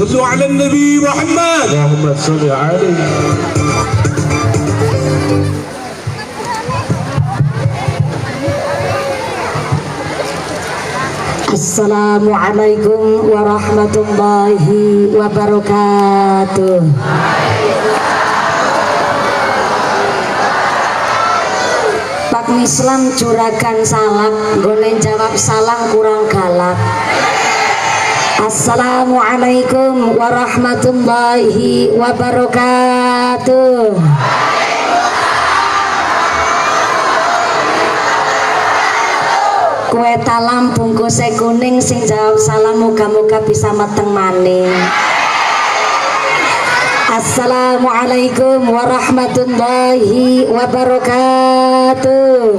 صلوا على النبي محمد اللهم صل عليه. Assalamualaikum warahmatullahi wabarakatuh. Pak Islam juragan salak, golen jawab salam kurang galak. Assalamualaikum warahmatullahi wabarakatuh. Kue talam bungkusnya kuning, sing jawab salam muga-muga bisa mateng maning. Assalamualaikum warahmatullahi wabarakatuh.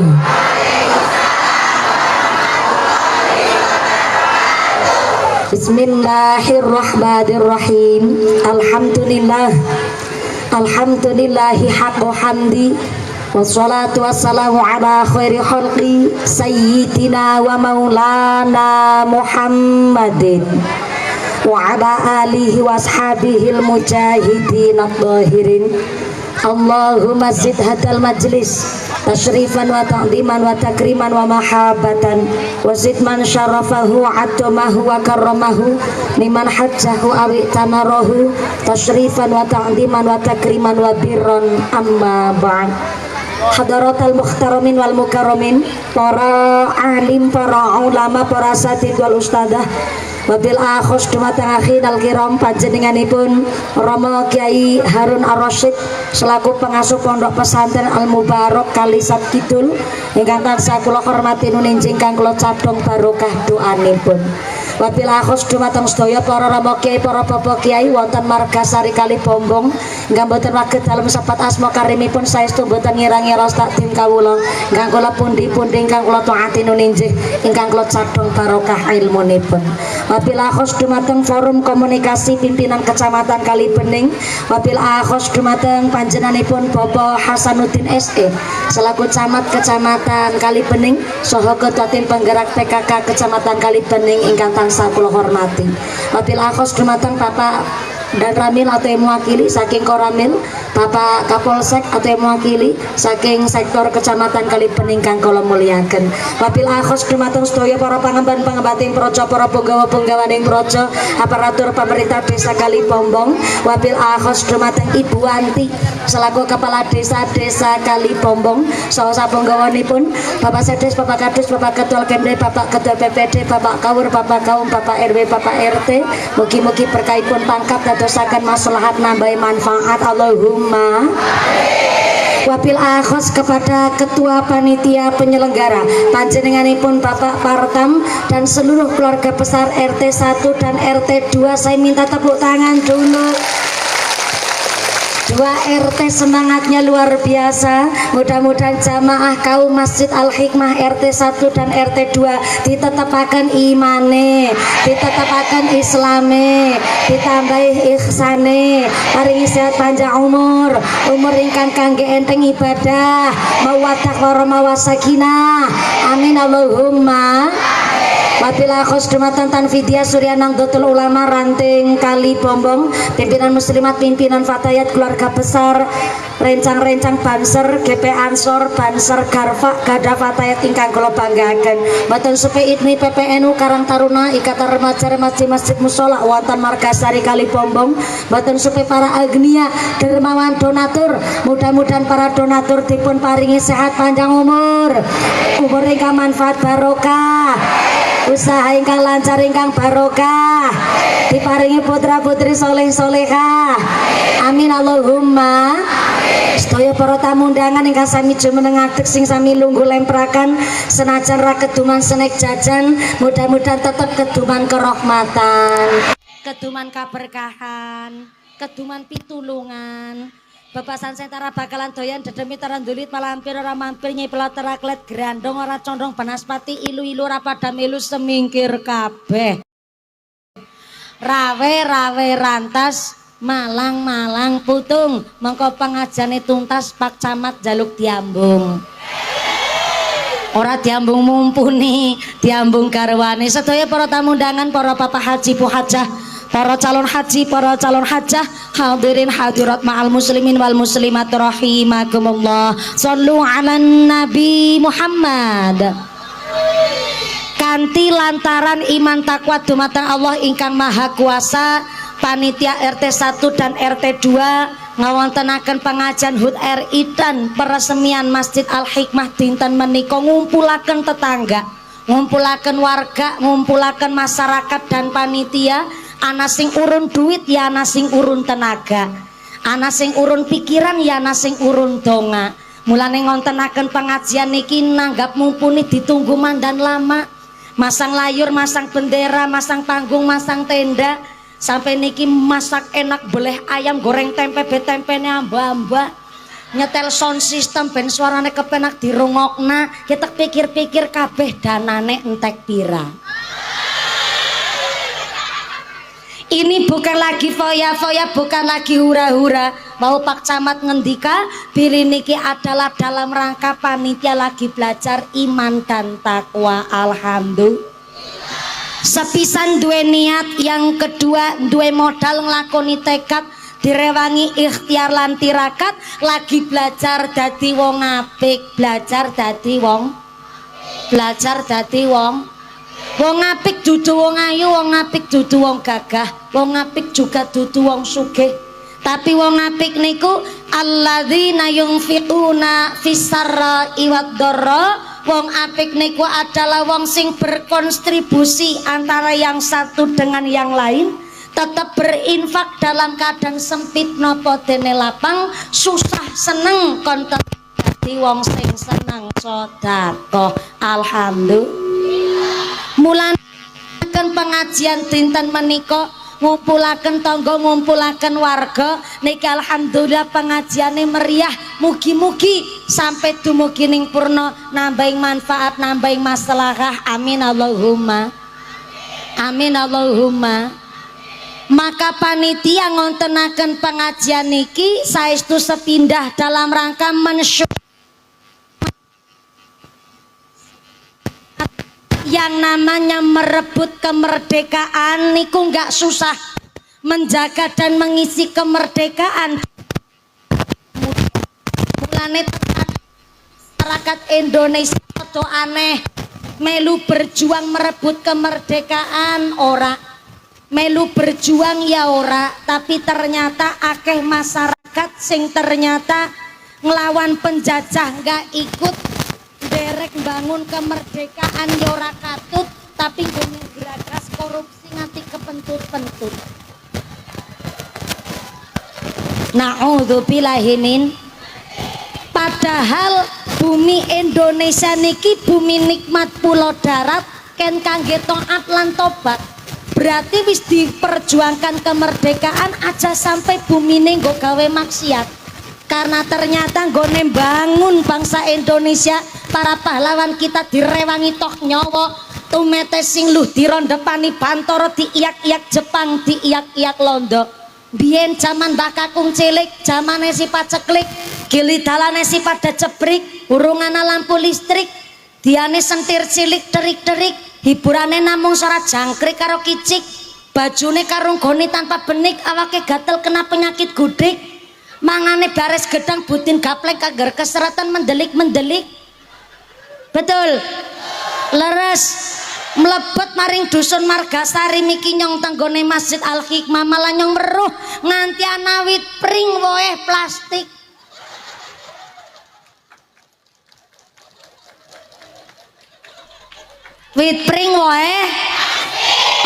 Bismillahirrahmanirrahim. Alhamdulillahi haqqo hamdi. Wassalatu wassalamu ala khairi khalqi sayyidina wa maulana Muhammadin wa ala alihi wa ashabihil mujahidin at-tahirin. Allahumma zid hadal majlis tashrifan wa ta'diman wa takriman wa mahabatan wa zid man syarafahu wa addamahu wa karramahu liman hajjahu awi tamarahu tashrifan wa ta'diman wa takriman wa birron amma ba'd. Hadaratul mukhtaramin wal mukarramin, para alim, para ulama, para asatidz wal ustadzah, wabil akhos dumateng akhi al kiram panjenenganipun Romo Kiai Harun Ar-Rasyid selaku pengasuh pondok pesantren Al Mubarak Kalisat Kidul ingkang tansah kula hormati nuninjing kang kula cadhong barokah doanipun. Wabil akhos dumateng sedaya para Romo Kiai, para Bapak Kiai wonten Margasari Kali Bombong ingkang boten waget dalem sepat asma karimipun saestu boten ngira-ngira takdim kawula ingkang kula pundi-pundi ingkang kula taati nuninjih ingkang kula cadhong barokah ilmunipun. Wabil akhos dumateng forum komunikasi pimpinan Kecamatan Kalibening, wabil akhos dumateng panjenenganipun Bapak Hasanuddin SE selaku camat Kecamatan Kalibening saha ketua tim penggerak PKK Kecamatan Kalibening ingkang tansah kula hormati. Wabil akhos dumateng Bapak dan Ramil atau yang mewakili saking Koramil, Bapak Kapolsek atau yang mewakili saking sektor Kecamatan Kalibening kang kula muliaken. Wabil akhos dumateng sedaya para pangemban-pangembating projo, para punggawa-punggawaning projo, aparatur pemerintah desa Kalibombong. Wabil akhos dumateng Ibu Anti selaku kepala desa Kalibombong saha sapunggawanipun Bapak Sedes, Bapak Kadus, Bapak Ketua Kemde, Bapak Ketua PPD, Bapak Kawur, Bapak Kaum, Bapak RW, Bapak RT. Mugi-mugi berkahipun pangkat dadosaken maslahat nambahi manfaat. Allahumma. Wabil akhos kepada Ketua Panitia Penyelenggara panjenenganipun Bapak Partam dan seluruh keluarga besar RT 1 dan RT 2, saya minta tepuk tangan dulu. Dua RT semangatnya luar biasa. Mudah-mudahan jamaah kaum Masjid Al-Hikmah RT 1 dan RT 2 ditetapaken imane, ditetapaken islame, ditambahi ihsane, paringi sehat panjang umur ingkang kangge enteng ibadah, mawaddah warahmah wasakinah. Amin Allahumma. Wabila khos dumateng Tanfidia Surya Nahdlatul Ulama Ranting Kali Bombong, pimpinan muslimat, pimpinan fatayat, keluarga besar, rencang-rencang Banser, GP Ansor, Banser Garfa, Gada Fatayat ingkang kula banggaken. Mboten supi idmi PPNU Karang Taruna, Ikatan Remaja Masjid Musola wonten Margasari Kali Bombong. Mboten supi para agnia dermawan donatur. Mudah-mudahan para donatur dipun paringi sehat panjang umur ingkang manfaat barokah, usaha ingkang lancar ingkang barokah, diparingi putra putri soleh solehah. Amin Allahumma. Sedaya para tamu undangan ingkang sami jumeneng ngadeg sing sami lungguh lemprakan senajan ra keduman senek jajan, mudah-mudahan tetap keduman kerahmatan, keduman keberkahan, keduman pitulungan, Bebasan sentara bakalan doyan dedemi tarandulit malampir ora mampir nyai pelotera klet grandong ora condong banaspati ilu-ilu ora pada melu semingkir kabeh. Rawe rantas malang putung mengko pengajane tuntas Pak Camat jaluk diambung. Ora diambung mumpuni, diambung garwane. Sedaya para tamu undangan, para papa haji bu hajah, para calon haji, para calon hajah, hadirin hadirat ma'al muslimin wal muslimat rahimakumullah. Shallu 'alan nabi Muhammad. Kanthi lantaran iman takwa dumateng Allah ingkang Maha Kuasa, panitia RT 1 dan RT 2 ngawontenaken pengajian HUT RI dan peresmian Masjid Al Hikmah dinten menika ngumpulaken tetangga, ngumpulaken warga, ngumpulaken masyarakat dan panitia, ana sing urun duit ya ana sing urun tenaga, ana sing urun pikiran ya ana sing urun donga. Mulane ngontenaken pengajian niki nanggap mumpuni ditunggu mandan lama. Masang layur, masang bendera, masang panggung, masang tenda. Sampai niki masak enak boleh ayam goreng tempe betempene amba-amba, nyetel sound system ben suarane kepenak dirungokna. Kita pikir-pikir kabeh danane entek pira. Ini bukan lagi foya-foya, bukan lagi hura-hura. Mau Pak Camat ngendika pilih niki adalah dalam rangka panitia lagi belajar iman dan takwa. Alhamdulillah. Sepisan duwe niat, yang kedua duwe modal nglakoni tekad, direwangi ikhtiar lan tirakat, lagi belajar dadi wong apik, belajar dadi wong apik dudu wong ayu, wong apik dudu wong gagah, wong apik juga dudu wong sugih. Tapi wong apik niku alladzina yunfiquna fis-sarra'i wad-dharra. Wong apik niku adalah wong sing berkontribusi antara yang satu dengan yang lain, tetap berinfak dalam keadaan sempit nopo dene lapang, susah seneng konten dadi wong sing seneng sedekah. Alhamdulillah. Mulane pengajian dinten menika ngumpulaken tangga, ngumpulaken warga niki alhamdulillah pengajiane meriah. Mugi-mugi sampai dumugi ning purna, nambahin manfaat, nambahin maslahah. Amin Allahumma. Amin Allahumma. Maka panitia ngontenaken pengajian niki saestu sepindah dalam rangka yang namanya merebut kemerdekaan niku nggak susah. Menjaga dan mengisi kemerdekaan mulane masyarakat Indonesia itu aneh, melu berjuang merebut kemerdekaan ora, melu berjuang ya ora, tapi ternyata akeh masyarakat sing ternyata ngelawan penjajah nggak ikut derek bangun kemerdekaan ya ora katut, tapi nggo gerakas korupsi nganti kepentut-pentut. Na'udzubillahi min. Padahal bumi Indonesia niki bumi nikmat pulau darat ken kangge taat lan tobat. Berarti wis diperjuangkan kemerdekaan aja sampai bumi nggo gawe maksiat. Karena ternyata nggone bangun bangsa Indonesia, para pahlawan kita direwangi toh nyawa, tumete sing luh dirondepani Bantoro, diiyak-iyak Jepang, diiyak-iyak Londo. Biyen zaman Mbah Kakung cilik, zamane si paceklik, gili dalane si pada cebrik, urung ana lampu listrik, diane sentir cilik terik-terik, hiburane namung suara jangkrik karo kicik, bajune karung goni tanpa benik, awake gatel kena penyakit gudik, mangane bares gedang butin gaplek kager keseratan mendelik-mendelik. Betul leres mlebet maring dusun Margasari miki nyong tanggone Masjid Al Hikmah, malah nyong meruh nganti ana wit pring woeh plastik. Wit pring woeh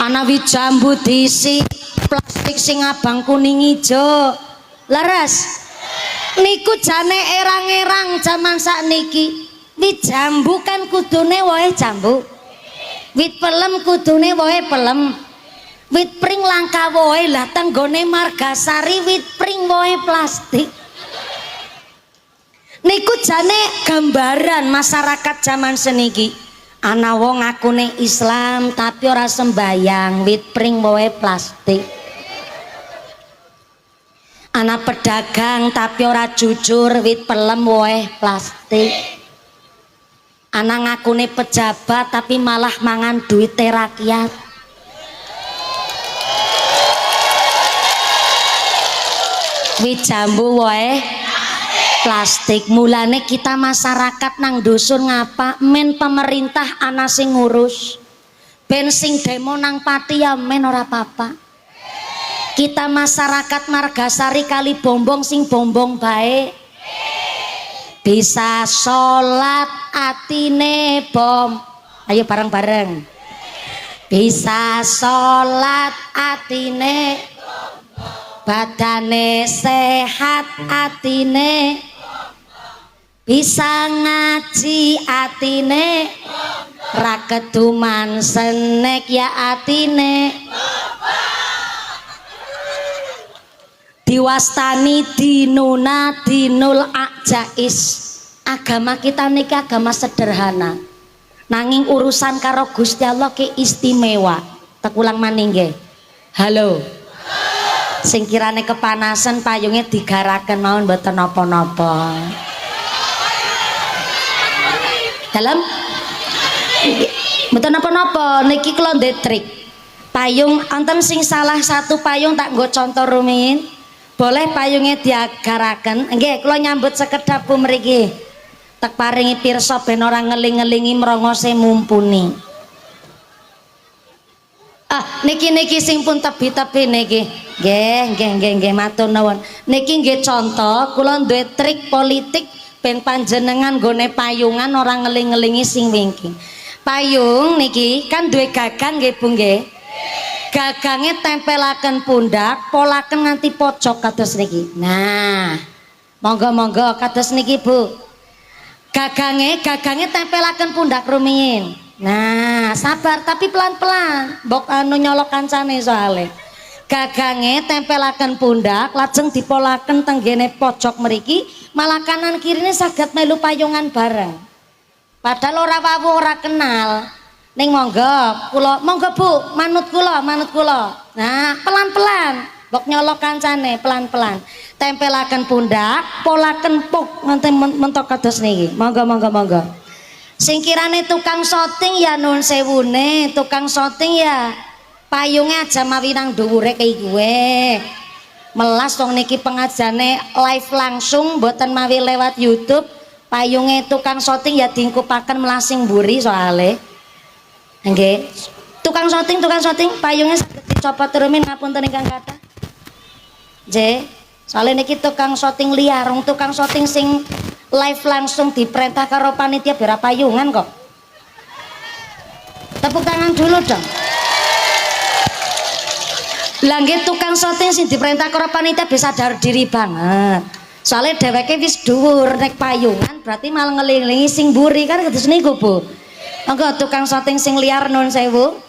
ana wit jambu diisi plastik sing abang kuning ijo. Leres niku jane erang-erang zaman sakniki. Wit jambu kan kudune woeh jambu, wit pelem kudune wohe pelem, wit pring langka wohe lah tenggone Margasari wit pring wohe plastik. Niku jane gambaran masyarakat zaman seniki. Ana wong ngakune Islam tapi ora sembayang, wit pring wae plastik. Ana pedagang tapi ora jujur, wit pelem wae plastik. Ana ngakune pejabat tapi malah mangan duit rakyat. Wit jambu wae plastik. Mulane kita masyarakat nang dusun ngapa men pemerintah ana sing ngurus, ben sing demo nang pati ya men ora apa-apa. Kita masyarakat Margasari kali bombong sing bombong bae bisa sholat atine bom. Ayo bareng-bareng. Bisa sholat atine badane sehat atine, bisa ngaji atine, ra keduman senek ya atine, diwastani dinuna dinul ajais. Agama kita niki agama sederhana, nanging urusan karo Gusti Allah ki istimewa. Tekulang maning nggih. Halo. Sing kirane kepanasan payungnya digaraken mawon mboten napa-napa. Dalam mboten napa-napa niki kula ndek trik. Payung wonten sing salah satu payung tak nggo contoh rumiyin. Boleh payungnya diagaraken. Nggih, kula nyambut sekedap pu mriki. Tak paringi pirsa ben ora ngeling-ngelingi mrongose mumpuni. Niki sing pun tebi-tebi niki. Nggih matur nuwun. Niki nggih contoh kula duwe trik politik ben panjenengan nggone payungan ora ngeling-ngelingi sing wingking. Payung niki kan duwe gagang nggih Bu nggih. Gagange tempelaken pundak, polaken nganti pojok kados niki. Nah, monggo kados niki Bu. Gagange tempelaken pundak rumiyin. Nah, sabar tapi pelan-pelan. Mbok nyolok kancane soalnya. Gagange tempelaken pundak, lajeng dipolaken tenggene pojok mriki, malah kanan kirine saged melu payungan bareng. Padahal ora wawuh ora kenal. Ning monggo Bu, manut kula. Nah, pelan-pelan. Mbok nyolok kancane pelan-pelan. Tempelaken pundak, polaken puk nganti mentok kados niki. Monggo. Sing kirane tukang syuting ya nun sewune, tukang syuting ya payungnya aja mawi nang dhuwure kaya gue. Melas wong niki pengajane live langsung mboten mawi lewat YouTube. Payungnya tukang syuting ya diingkupaken melasing mburi soale. Nggih. Tukang syuting payungnya dicopot rumin ngapunten ingkang kathah. Nggih. Soale niki tukang syuting liar, tukang syuting sing live langsung diperintah karo panitia biar payungan kok. Tepuk tangan dulu dong. Langge tukang syuting sing diperintah karo panitia bisa sadar diri banget. Soalnya dheweke wis dhuwur nek payungan berarti malah ngeling-elingi sing mburi kan kados niku Bu. Monggo tukang syuting sing liar nun sewu.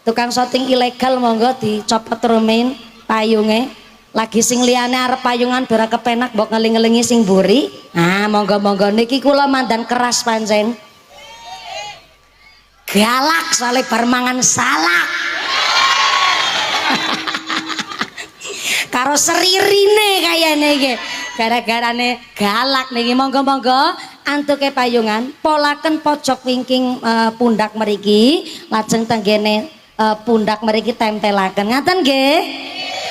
Tukang syuting ilegal monggo dicopot rumin payunge. Lagi sing liyane arep payungan biar kepenak mbok ngeling-elingi sing mburi. Nah, monggo niki kula mandan keras pancen. Galak soalnya bar mangan salak. Karo seririne kayane iki. Gara-garane galak niki monggo antuke payungan, polaken pojok wingking pundak mriki, lajeng tenggene pundak mriki tempelaken. Ngaten nggih?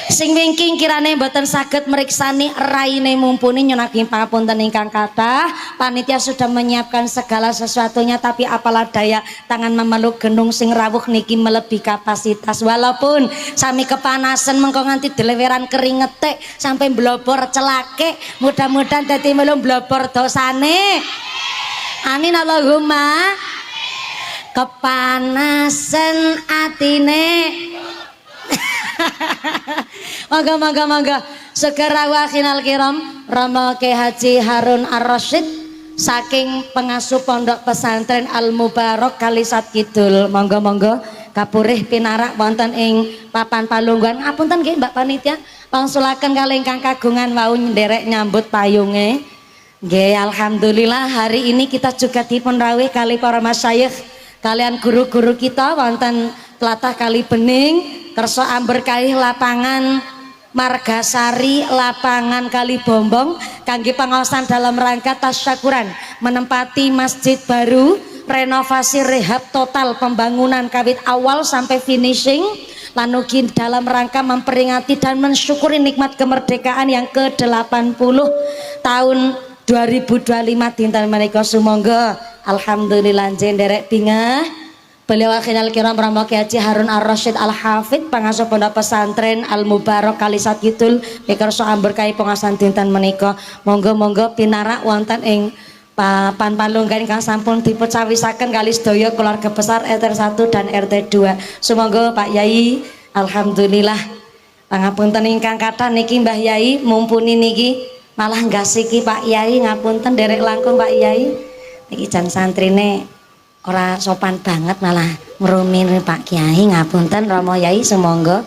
Sing wingking kirane mboten saged meriksani raine mumpuni nyunaking pangapunten ingkang kathah. Panitia sudah menyiapkan segala sesuatunya, tapi apalah daya tangan memeluk genung sing rawuh niki melebihi kapasitas. Walaupun sami kepanasan mengko nganti deleweran keringete sampai blobor celake, mudah-mudahan dadi melu blobor dosane. Amin Allahumma. Kepanasan atine. Monggo segera wakhinal kiram Rama Kyai Haji Harun Ar-Rasyid saking pengasuh pondok pesantren Al Mubarak Kalisat Kidul. Monggo kapurih pinarak wonten ing papan palungguhan. Apunten nggih Mbak Panitia, pangsulaken kalih ingkang kagungan wau nderek nyambut payunge. Nggih, alhamdulillah hari ini kita juga dipun rawuh kali para masyayikh kalian guru-guru kita wonten tlatah Kali Bening kersa amberkahi lapangan Margasari, lapangan Kali Bombong kangge pangaosan dalam rangka tasyakuran menempati masjid baru, renovasi rehab total pembangunan kawit awal sampai finishing lan ugi dalam rangka memperingati dan mensyukuri nikmat kemerdekaan yang ke-80 tahun 2025 dinten menika sumangga alhamdulillah nderek bingah beliau akhirul kiram Romo Kiai Haji Harun Ar-Rasyid Al-Hafidh pangasuh Pondok Pesantren Al-Mubarak Kalisat Kidul mikarsa amberkahi pengasan dinten menika monggo-monggo pinarak wonten ing papan palunggan ingkang sampun dipuncawisaken kali sedaya keluarga besar RT 1 dan RT 2 sumangga Pak Yai alhamdulillah pangapunten ingkang kathah niki Mbah Yai mumpuni niki malah ngasiki Pak Yai ngapunten derek langkung Pak Yai niki jan santrine ora sopan banget malah ngrumin Pak Kiai ngapunten Romo Yai sumangga.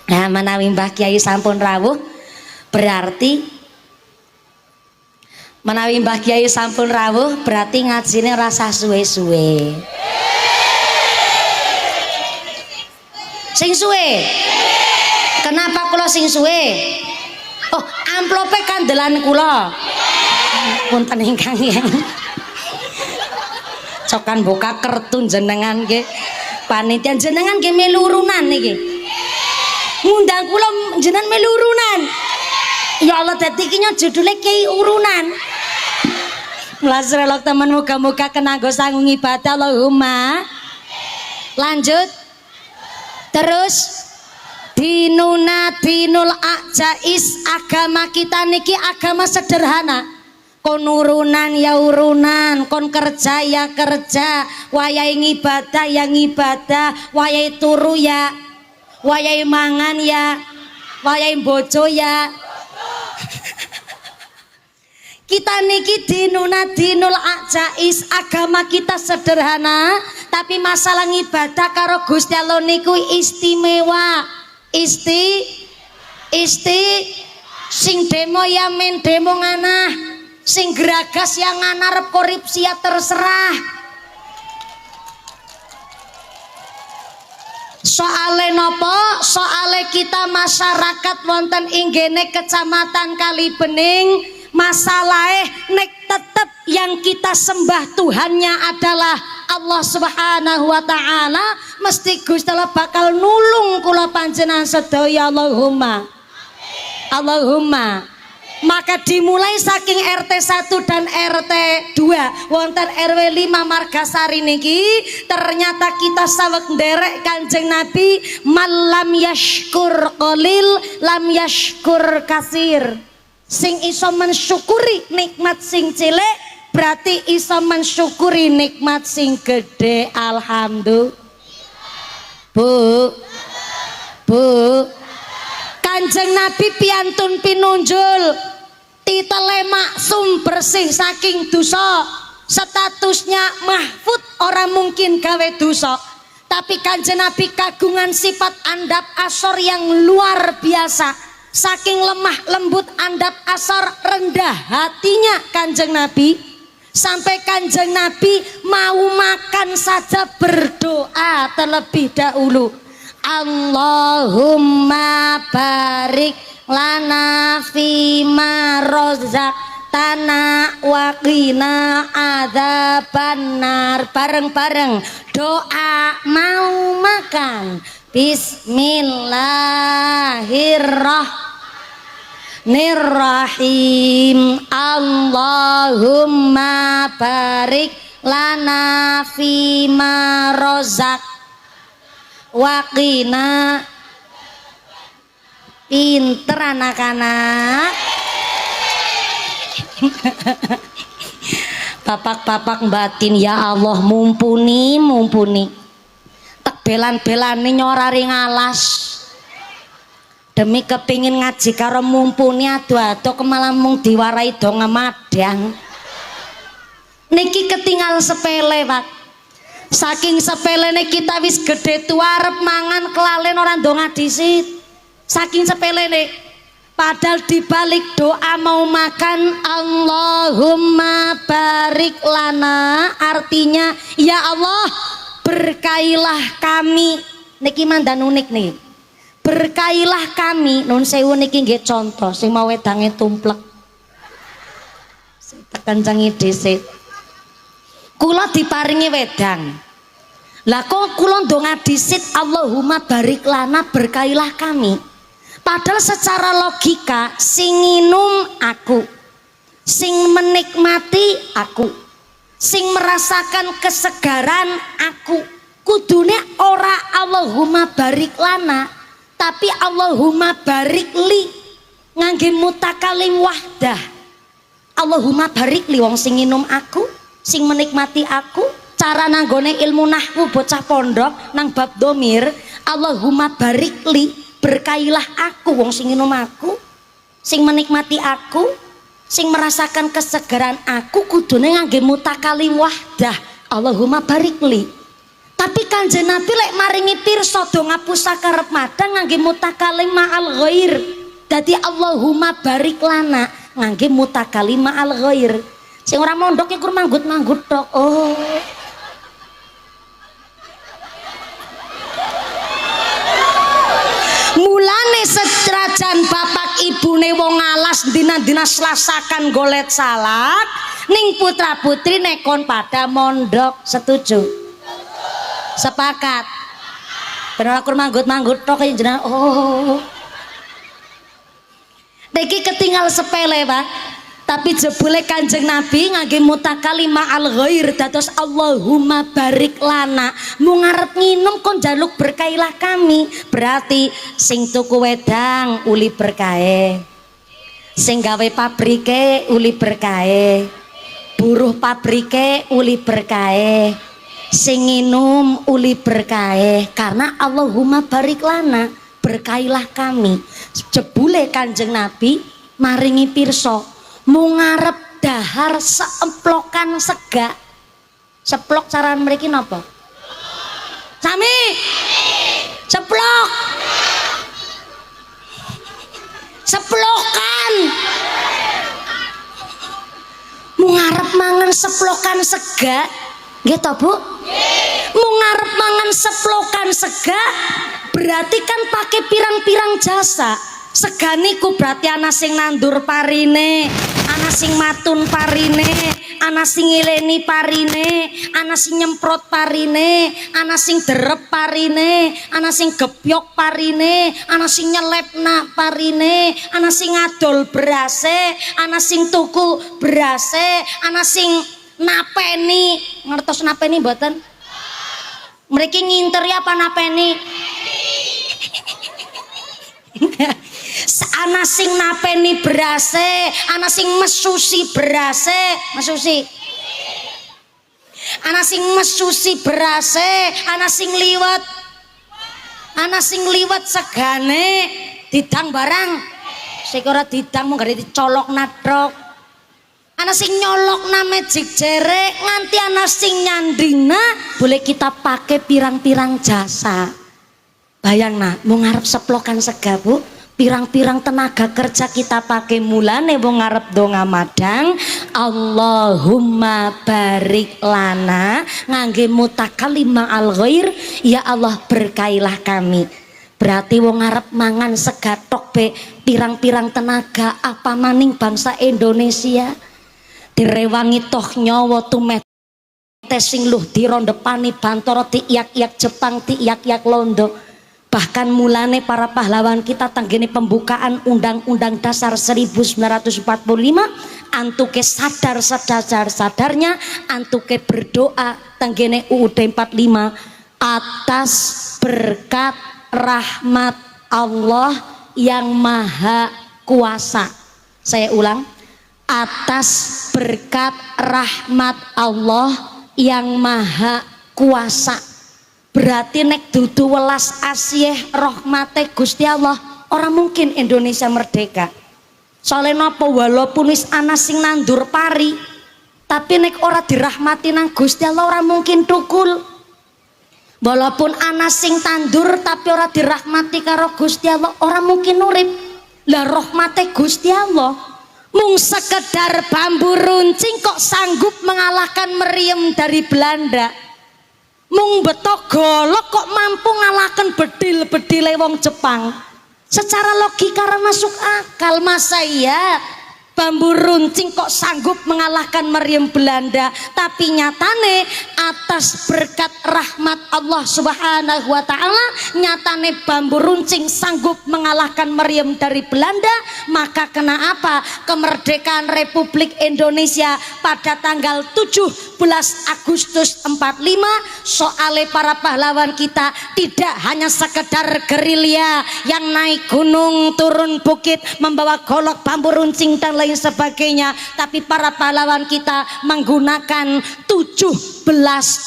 Nah menawi Mbah Kiai sampun rawuh berarti ngajine rasa suwe-suwe sing suwe kenapa kula sing suwe oh amplope kandelan kula punten ingkang yang cokan buka kertu jenengan nggih panitia jenengan nggih melu urunan niki ngundang kula jenengan melu urunan ya Allah dadi iki judule Kiai Urunan Mlasrelok temen muga-muga kenanggo sanggung ibadah Allahumma lanjut terus dinul ajais agama kita niki agama sederhana kon urunan ya urunan kon kerja ya kerja wayahe ibadah ya ibadah wayahe turu ya wayahe mangan ya wayahe bojo ya kita niki dinul ajais agama kita sederhana tapi masalah ibadah karo Gusti Allah niku istimewa sing demo ya men demo nganah sing geragas yang nganarep korupsi ya terserah soale nopo soale kita masyarakat wonten inggene kecamatan Kali Bening masalahnya nek tetep yang kita sembah Tuhannya adalah Allah Subhanahu wa ta'ala mesti Gusti Allah bakal nulung kula panjenengan sedaya Allahumma Allahumma maka dimulai saking RT 1 dan RT 2 wonten RW 5 Margasari niki ternyata kita saweg nderek Kanjeng Nabi malam yashkur qalil lam yashkur kasir sing iso mensyukuri nikmat sing cilik berarti iso mensyukuri nikmat sing gede alhamdulillah Bu Kanjeng Nabi piantun pinunjul titele maksum bersih saking dosa statusnya mahfud orang mungkin gawe dosa tapi Kanjeng Nabi kagungan sifat andap asor yang luar biasa saking lemah lembut andap asor rendah hatinya Kanjeng Nabi sampai Kanjeng Nabi mau makan saja berdoa terlebih dahulu Allahumma barik lana fima rozaqtana wa qina adzabannar bareng-bareng doa mau makan Bismillahirrahmanirrahim Allahumma barik lana fima rozaq waqina pinter anak-anak bapak-bapak batin ya Allah mumpuni tak belan-belane nyorari ngalas demi kepingin ngaji karo mumpuni adu-adu kemalah mung diwarai dong madang niki ketinggal sepele Pak saking sepelene kita wis gede tua arep mangan kelalen orang dong disit saking sepelene Padahal dibalik doa mau makan Allahumma barik lana, artinya ya Allah berkailah kami. Niki mandan unik nih. Berkailah kami. Nun sewu niki nggih contoh sing mau wedange tumplek. Tekan cangi dhisik. Kula diparingi wedang. Lah kok kula ndonga dhisit Allahumma barik lana berkailah kami. Padahal secara logika sing nginum aku, sing menikmati aku, sing merasakan kesegaran aku, kudune ora Allahumma barik lana, tapi Allahumma barik li, ngangge mutakalim wahdah. Allahumma barik li wong sing nginum aku, sing menikmati aku. Cara nanggone ilmu nahwu bocah pondok nang bab domir, Allahumma barik li, berkailah aku wong sing nginum aku, sing menikmati aku, sing merasakan kesegaran aku, kudune ngangge mutakalim wahdah Allahumma barik li. Tapi Kanjeng Nabi lek maringi pirsa do ngapusake arep madang ngangge mutakalim ma'al ghair. Dadi Allahumma barik lana ngangge mutakalim ma'al ghair. Sing ora mondok iku manggut-manggut tok. Oh. Mulane setrajan bapak ibune wong alas dina-dina Selasakan golet salak, ning putra putri nekon pada mondok. Setuju? Sepakat. Bener aku manggut-manggut tok jenengan. Oh. Niki ketinggal sepele, Pak. Tapi jebule Kanjeng Nabi ngangge mutakalimah al ghair dados Allahumma barik lana. Mung ngarep nginum kon njaluk berkailah kami. Berarti sing tuku wedang uli berkahe. Sing gawe pabrike uli berkahe. Buruh pabrike uli berkahe. Sing nginum uli berkahe karena Allahumma barik lana, berkailah kami. Jebule Kanjeng Nabi maringi pirsa mau ngarep dahar seemplokan sega. Seplok caraan mriki napa? Sami. Seplok. Seplokan. Mau ngarep mangan seplokan sega, nggih to, Bu? Mau ngarep mangan seplokan sega berarti kan pakai pirang-pirang jasa. Seganiku berarti ana sing nandur parine, ana sing matun parine, ana sing ngileni parine, ana sing nyemprot parine, ana sing derep parine, ana sing gepyok parine, ana sing nyelepna parine, ana sing ngadol berase, ana sing tuku berase, ana sing napeni. Ngertos napeni mboten? Mriki nginteri apa napeni? Ana sing napeni berase, ana sing mesusi berase, mesusi. Ana sing mesusi berase, ana sing liwet. Ana sing liwet segane didang barang. Sing ora didang mung gare dicolok nadrok. Ana sing nyolok na magic jere, nganti ana sing nyandina, boleh kita pakai pirang-pirang jasa. Bayangna, mau ngarep seplokan sega, Bu. Pirang-pirang tenaga kerja kita pakai mulane wong ngarep donga madang Allahumma barik lana ngangge mutakalimah al ghair, ya Allah berkailah kami. Berarti wong ngarep mangan segatok be pirang-pirang tenaga apa maning bangsa Indonesia direwangi toh nyawa tumeh tesing luh dirondepani bantoro tiyak-yak Jepang tiyak-yak Londo. Bahkan mulane para pahlawan kita tanggene pembukaan Undang-Undang Dasar 1945 antuke sadarnya antuke berdoa tanggene UUD 45 atas berkat rahmat Allah yang maha kuasa. Saya ulang, atas berkat rahmat Allah yang maha kuasa. Berarti nek dudu welas asih rahmate Gusti Allah orang mungkin Indonesia merdeka. Soalnya napa walaupun wis ana sing nandur pari, tapi nek ora dirahmati nang Gusti Allah orang mungkin tukul. Walaupun ana sing tandur tapi ora dirahmati karo Gusti Allah orang mungkin urip. Lah rahmate Gusti Allah mung sekedar bambu runcing kok sanggup mengalahkan meriam dari Belanda. Mung betok golok kok mampu ngalahkan bedil-bedile wong Jepang. Secara logika masuk akal, masa iya bambu runcing kok sanggup mengalahkan meriam Belanda. Tapi nyatane atas berkat rahmat Allah Subhanahu wa ta'ala, nyatane bambu runcing sanggup mengalahkan meriam dari Belanda. Maka kena apa? Kemerdekaan Republik Indonesia pada tanggal 17 Agustus 45. Soale para pahlawan kita tidak hanya sekedar gerilya yang naik gunung turun bukit membawa golok bambu runcing dan lain sebagainya, tapi para pahlawan kita menggunakan 17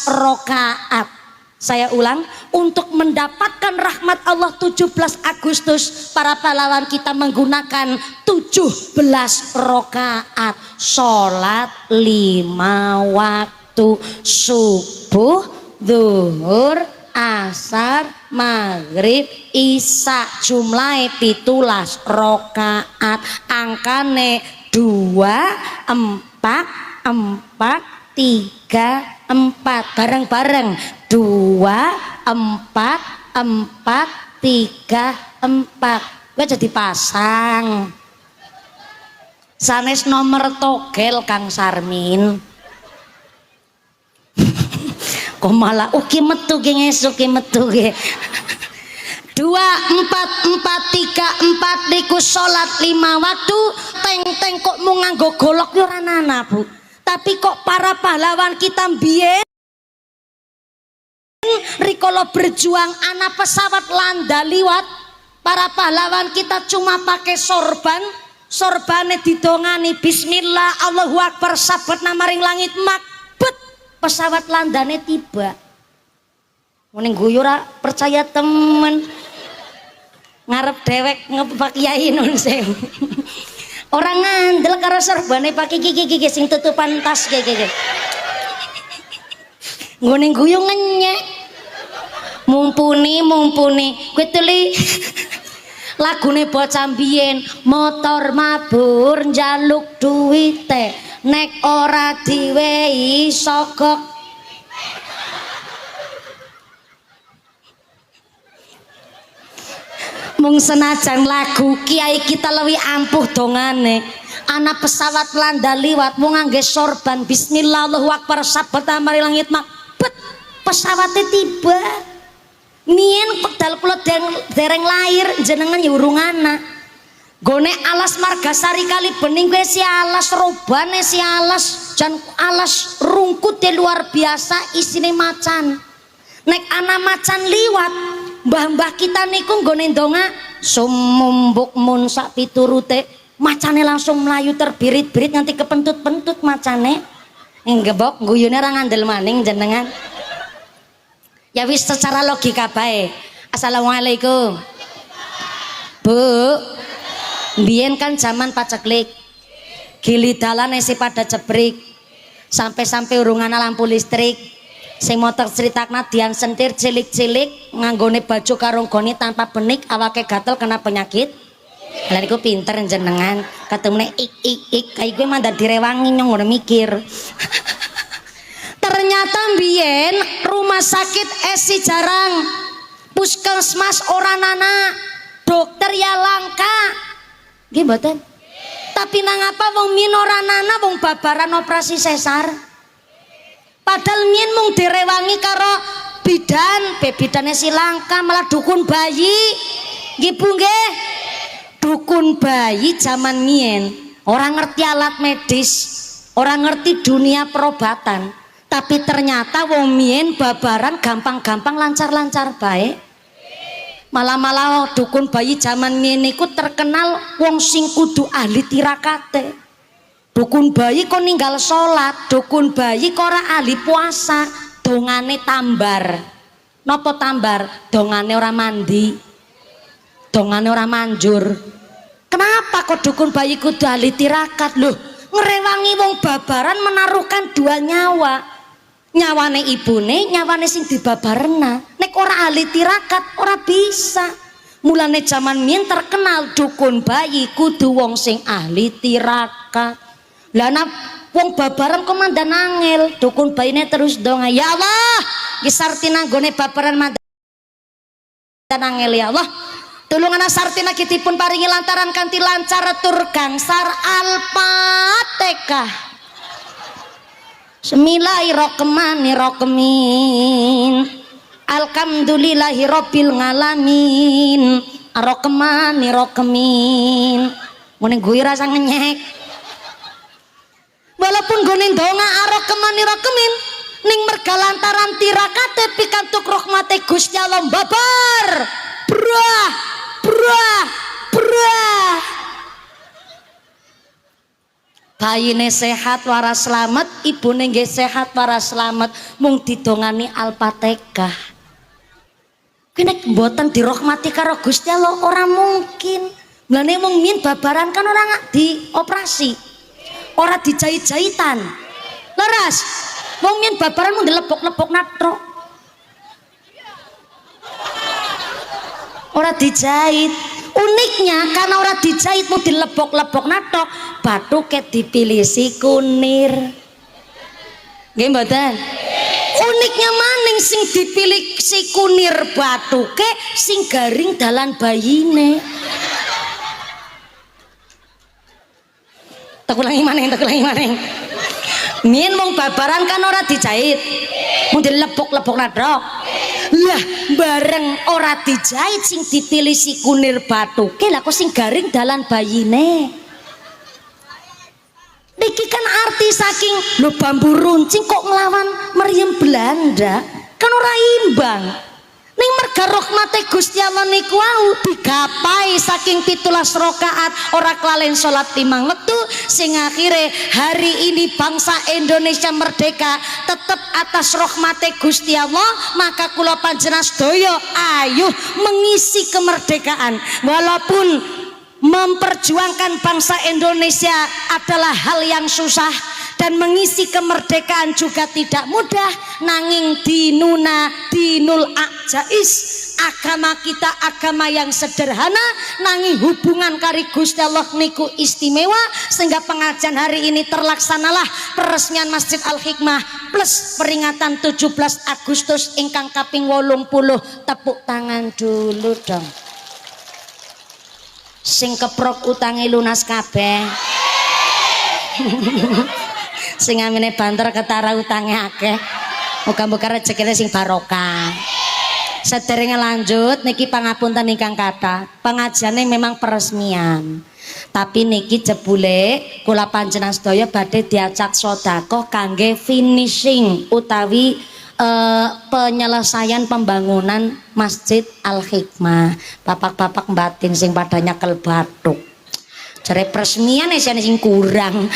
rakaat. Saya ulang, untuk mendapatkan rahmat Allah 17 Agustus para pahlawan kita menggunakan 17 rakaat sholat 5 waktu, subuh, zuhur, asar, maghrib, isya, jumlahe 17 rakaat, angkane 2 4 4 3 4, bareng-bareng 2 4 4 3 4. Gue jadi pasang sanes nomor togel Kang Sarmin. Kok malah uki metu ge ngesuk ki metu ge. 2 4 4 3 4 niku salat 5 waktu, teng-teng kok mau nganggo golok yo ora nana, Bu. Tapi kok para pahlawan kita mbiyen rikala berjuang ana pesawat landa liwat, para pahlawan kita cuma pakai sorban, sorbane didongani bismillah Allahu akbar sabetna maring langit makbet pesawat landane tiba. Mending guyu ora percaya temen ngarep dewek ngepak Kyai Nun Sewu. Orang ngandel karo sorbane pakai gigi sing tutupan tas gigi. Ngene guyu ngenyek. Mumpuni kowe teli lagune bocah mbiyen, motor mabur njaluk duwite nek ora diwehi sogok. Mung senajan lagu kiai kita lebih ampuh dongane, anak pesawat Belanda liwat mung ngangge sorban bismillah Allahu akbar sabet mari langit makbet pesawatnya tiba. Mien pedal kula dereng lahir jenengan ya urung ana. Gone alas Margasari kali bening kowe si alas robane si alas jan alas rungkut luar biasa isine macan. Nek ana macan liwat mbah-mbah kita niku nggone ndonga sumumbuk mun sak piturute macane langsung melayu terbirit-birit nganti kepentut-pentut macane. Ngebok guyune ra ngandel maning jenengan. Ya wis secara logika bae. Assalamualaikum. Bu. Mbiyen kan zaman paceklik. Gili dalan isi pada jebrik. Sampai-sampai urung ana lampu listrik. Sing motor critakna dian sentir cilik-cilik nganggone baju karunggone tanpa benik awake gatel kena penyakit. Lah niku pinter jenengan. Ketemune ik kayak gue mah direwangi nyong ngono mikir. Ternyata mbiyen rumah sakit esi jarang, puskesmas ora nana, dokter ya langka. Nggih mboten? Tapi nang apa wong mien ora nana wong babaran operasi sesar. Padahal mien mung direwangi karo bidan, bidane si langka malah dukun bayi. Nggih Bu nggih. Dukun bayi zaman mien orang ngerti alat medis, orang ngerti dunia perobatan. Tapi ternyata wong mien babaran gampang-gampang lancar-lancar baik. Malah dukun bayi zaman mien niku terkenal wong sing kudu ahli tirakate. Dukun bayi kok ninggal sholat, dukun bayi kok ora ahli puasa, dongane tambar. Napa tambar? Dongane ora mandi, dongane ora manjur. Kenapa kok dukun bayi kudu ahli tirakat? Loh, ngerewangi wong babaran menaruhkan 2 nyawa. Nyawane ibune, nyawane sing dibabarena. Nek ora ahli tirakat ora bisa. Mulane jaman mien terkenal dukun bayi kudu wong sing ahli tirakat. Lah nek wong babaran komandan angel, dukun bayine terus donga, ya Allah, iki sartina nggone babaran mandan angel ya Allah. Tulungan sartina kitipun paringi lantaran kanthi lancar tur gangsar Al-Fatihah. Bismillahirrahmanirrahim. Alhamdulillahi rabbil ngalamin. Ar-Rahmanir-Rahimin. Mune gue rasa ngenyek. Walaupun gue ndonga Ar-Rahmanir-Rahimin ning merga lantaran tirakate pikantuk rahmate Gusti Allah babar. Brah, brah, brah. Bayine sehat waras slamet, ibune nggih sehat waras slamet, mung didongani Al-Fatihah. Nek mboten dirahmati karo Gusti Allah ora mungkin. Mulane mung min babaran kan ora dioperasi. Ora dijahit-jahitan. Leres. Mung min babaran mung dilepok-lepok natrok. Ora dijahit. Uniknya karena ora dijahit mung dilepok-lepok natrok, bathuke dipilisi kunir. Nggih mboten? Uniknya maning sing dipilih si kunir batuke sing garing dalan bayine. Tekulangi maning. Mien mung babaran kan ora dijahit, mung dilepok-lepok nadrok. Lah bareng ora dijahit sing dipilih si kunir batuke lah kok sing garing dalan bayine. Niki kan arti saking lo bambu runcing kok nglawan meriam Belanda kan ora imbang. Ning merga rahmate Gusti Allah niku wau digapai saking 17 rakaat ora kelalen salat 5 wektu sing akhire hari ini bangsa Indonesia merdeka tetap atas rahmate Gusti Allah. Maka kula panjenengan sedaya ayo mengisi kemerdekaan. Walaupun memperjuangkan bangsa Indonesia adalah hal yang susah dan mengisi kemerdekaan juga tidak mudah, nanging dinul ajais, agama kita agama yang sederhana nanging hubungan kari Gusti Allah niku istimewa sehingga pengajian hari ini terlaksanalah peresmian Masjid Al-Hikmah plus peringatan 17 Agustus ingkang kaping 80. Tepuk tangan dulu dong. Sing keprok utange lunas kabeh. Sing amine banter ketara utange akeh. Muga-muga rezekine sing barokah. Sederenge lanjut niki pangapunten ingkang kathah. Pengajiane memang peresmian. Tapi niki jebule kula panjenengan sedaya badhe diajak sedekah kangge finishing utawi penyelesaian pembangunan Masjid Al-Hikmah. Bapak-bapak batin sing pada nyekel bathuk jare peresmian sing kurang.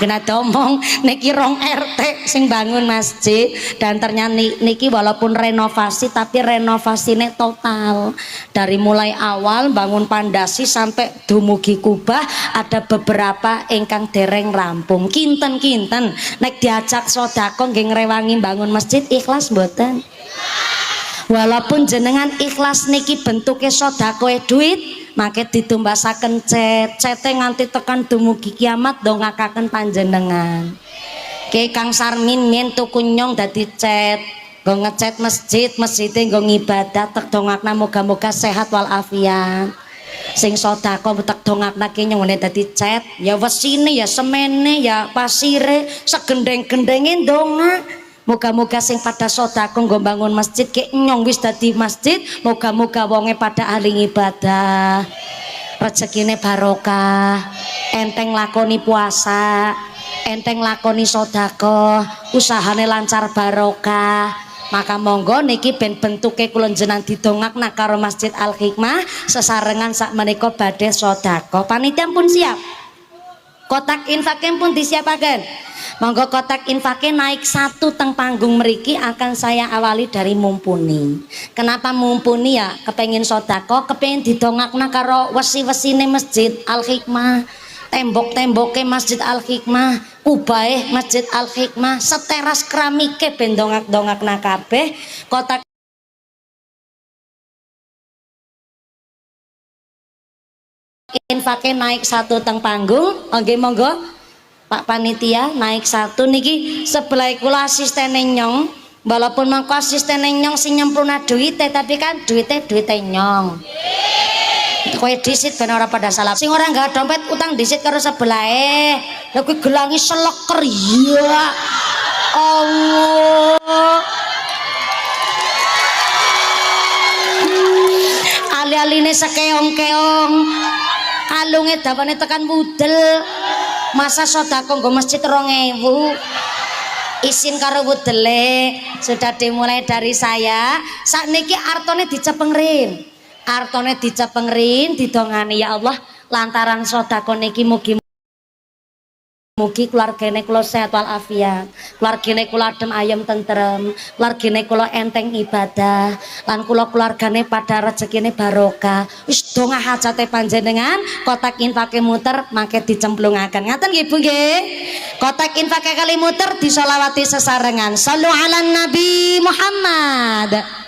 Kena domong niki rong RT sing bangun masjid dan ternyata niki walaupun renovasi tapi renovasinya total dari mulai awal bangun pandasi sampai dumugi kubah ada beberapa ingkang dereng rampung. Kinten nek diajak sedekah nggih ngrewangi bangun masjid ikhlas mboten? Walaupun jenengan ikhlas niki bentuknya sedekah duit make ditumbasaken cete nganti tekan dumugi kiamat dongakaken panjenengan. Kang Sarmin mien tuku nyong dadi cet nggo ngecat masjid nggo ngibadah tek dongakna moga-moga sehat walafiat. Sing sedekah tek dongakna ki nyong dadi cet ya wesine ya semene ya pasire segendeng-gendenge ndonga. Moga-moga sing pada sedekah nggo bangun masjid kek nyong wis dadi masjid, moga-moga wonge pada ahli ibadah, rezekine barokah, enteng lakoni puasa, enteng lakoni sedekah, usahane lancar barokah. Maka monggo niki ben bentuke kula jenengan didongakna karo Masjid Al-Hikmah sesarengan sak menika badhe sedekah. Panitia pun siap. Kotak infaknya pun disiapaken. Monggo kotak infaknya naik 1 teng panggung meriki akan saya awali dari mumpuni. Kenapa mumpuni ya? Kepengen sedekah, kepengen didongakna karo wesi-wesine Masjid Al-Hikmah, tembok-temboke Masjid Al-Hikmah, kubahe Masjid Al-Hikmah, seteras keramike ben dongak-dongakna kabeh. Kotak infake naik satu teng panggung. Nggih monggo Pak Panitia naik satu niki sebelah kula asistene Nyong. Walaupun mangko asistene Nyong sing nyempluna duite tapi kan duite Nyong. Kowe disit ben ora pada salah. Sing ora enggak dompet utang disit karo sebelahe. Lah kuwi gelangi seleker ya. Allah. Ali-aline sekeong-keong. Kalunge dawane tekan wudel. Masa sedekah nggo masjid 2000. Isin karo wudele sudah dimulai dari saya. Sakniki artone dicepengrin. Artone dicepengrin didongani ya Allah lantaran sedekah niki mugi mugi keluargane kula sehat walafiat, keluargane kula adem ayem tentrem, keluargane kula enteng ibadah, lan kula keluargane pada rezekine barokah. Wis donga hajate panjenengan, kotak infake muter mangke dicemplungaken. Ngaten nggih Bu nggih. Kotak infake kali muter disolawati sesarengan. Shallu ala Nabi Muhammad.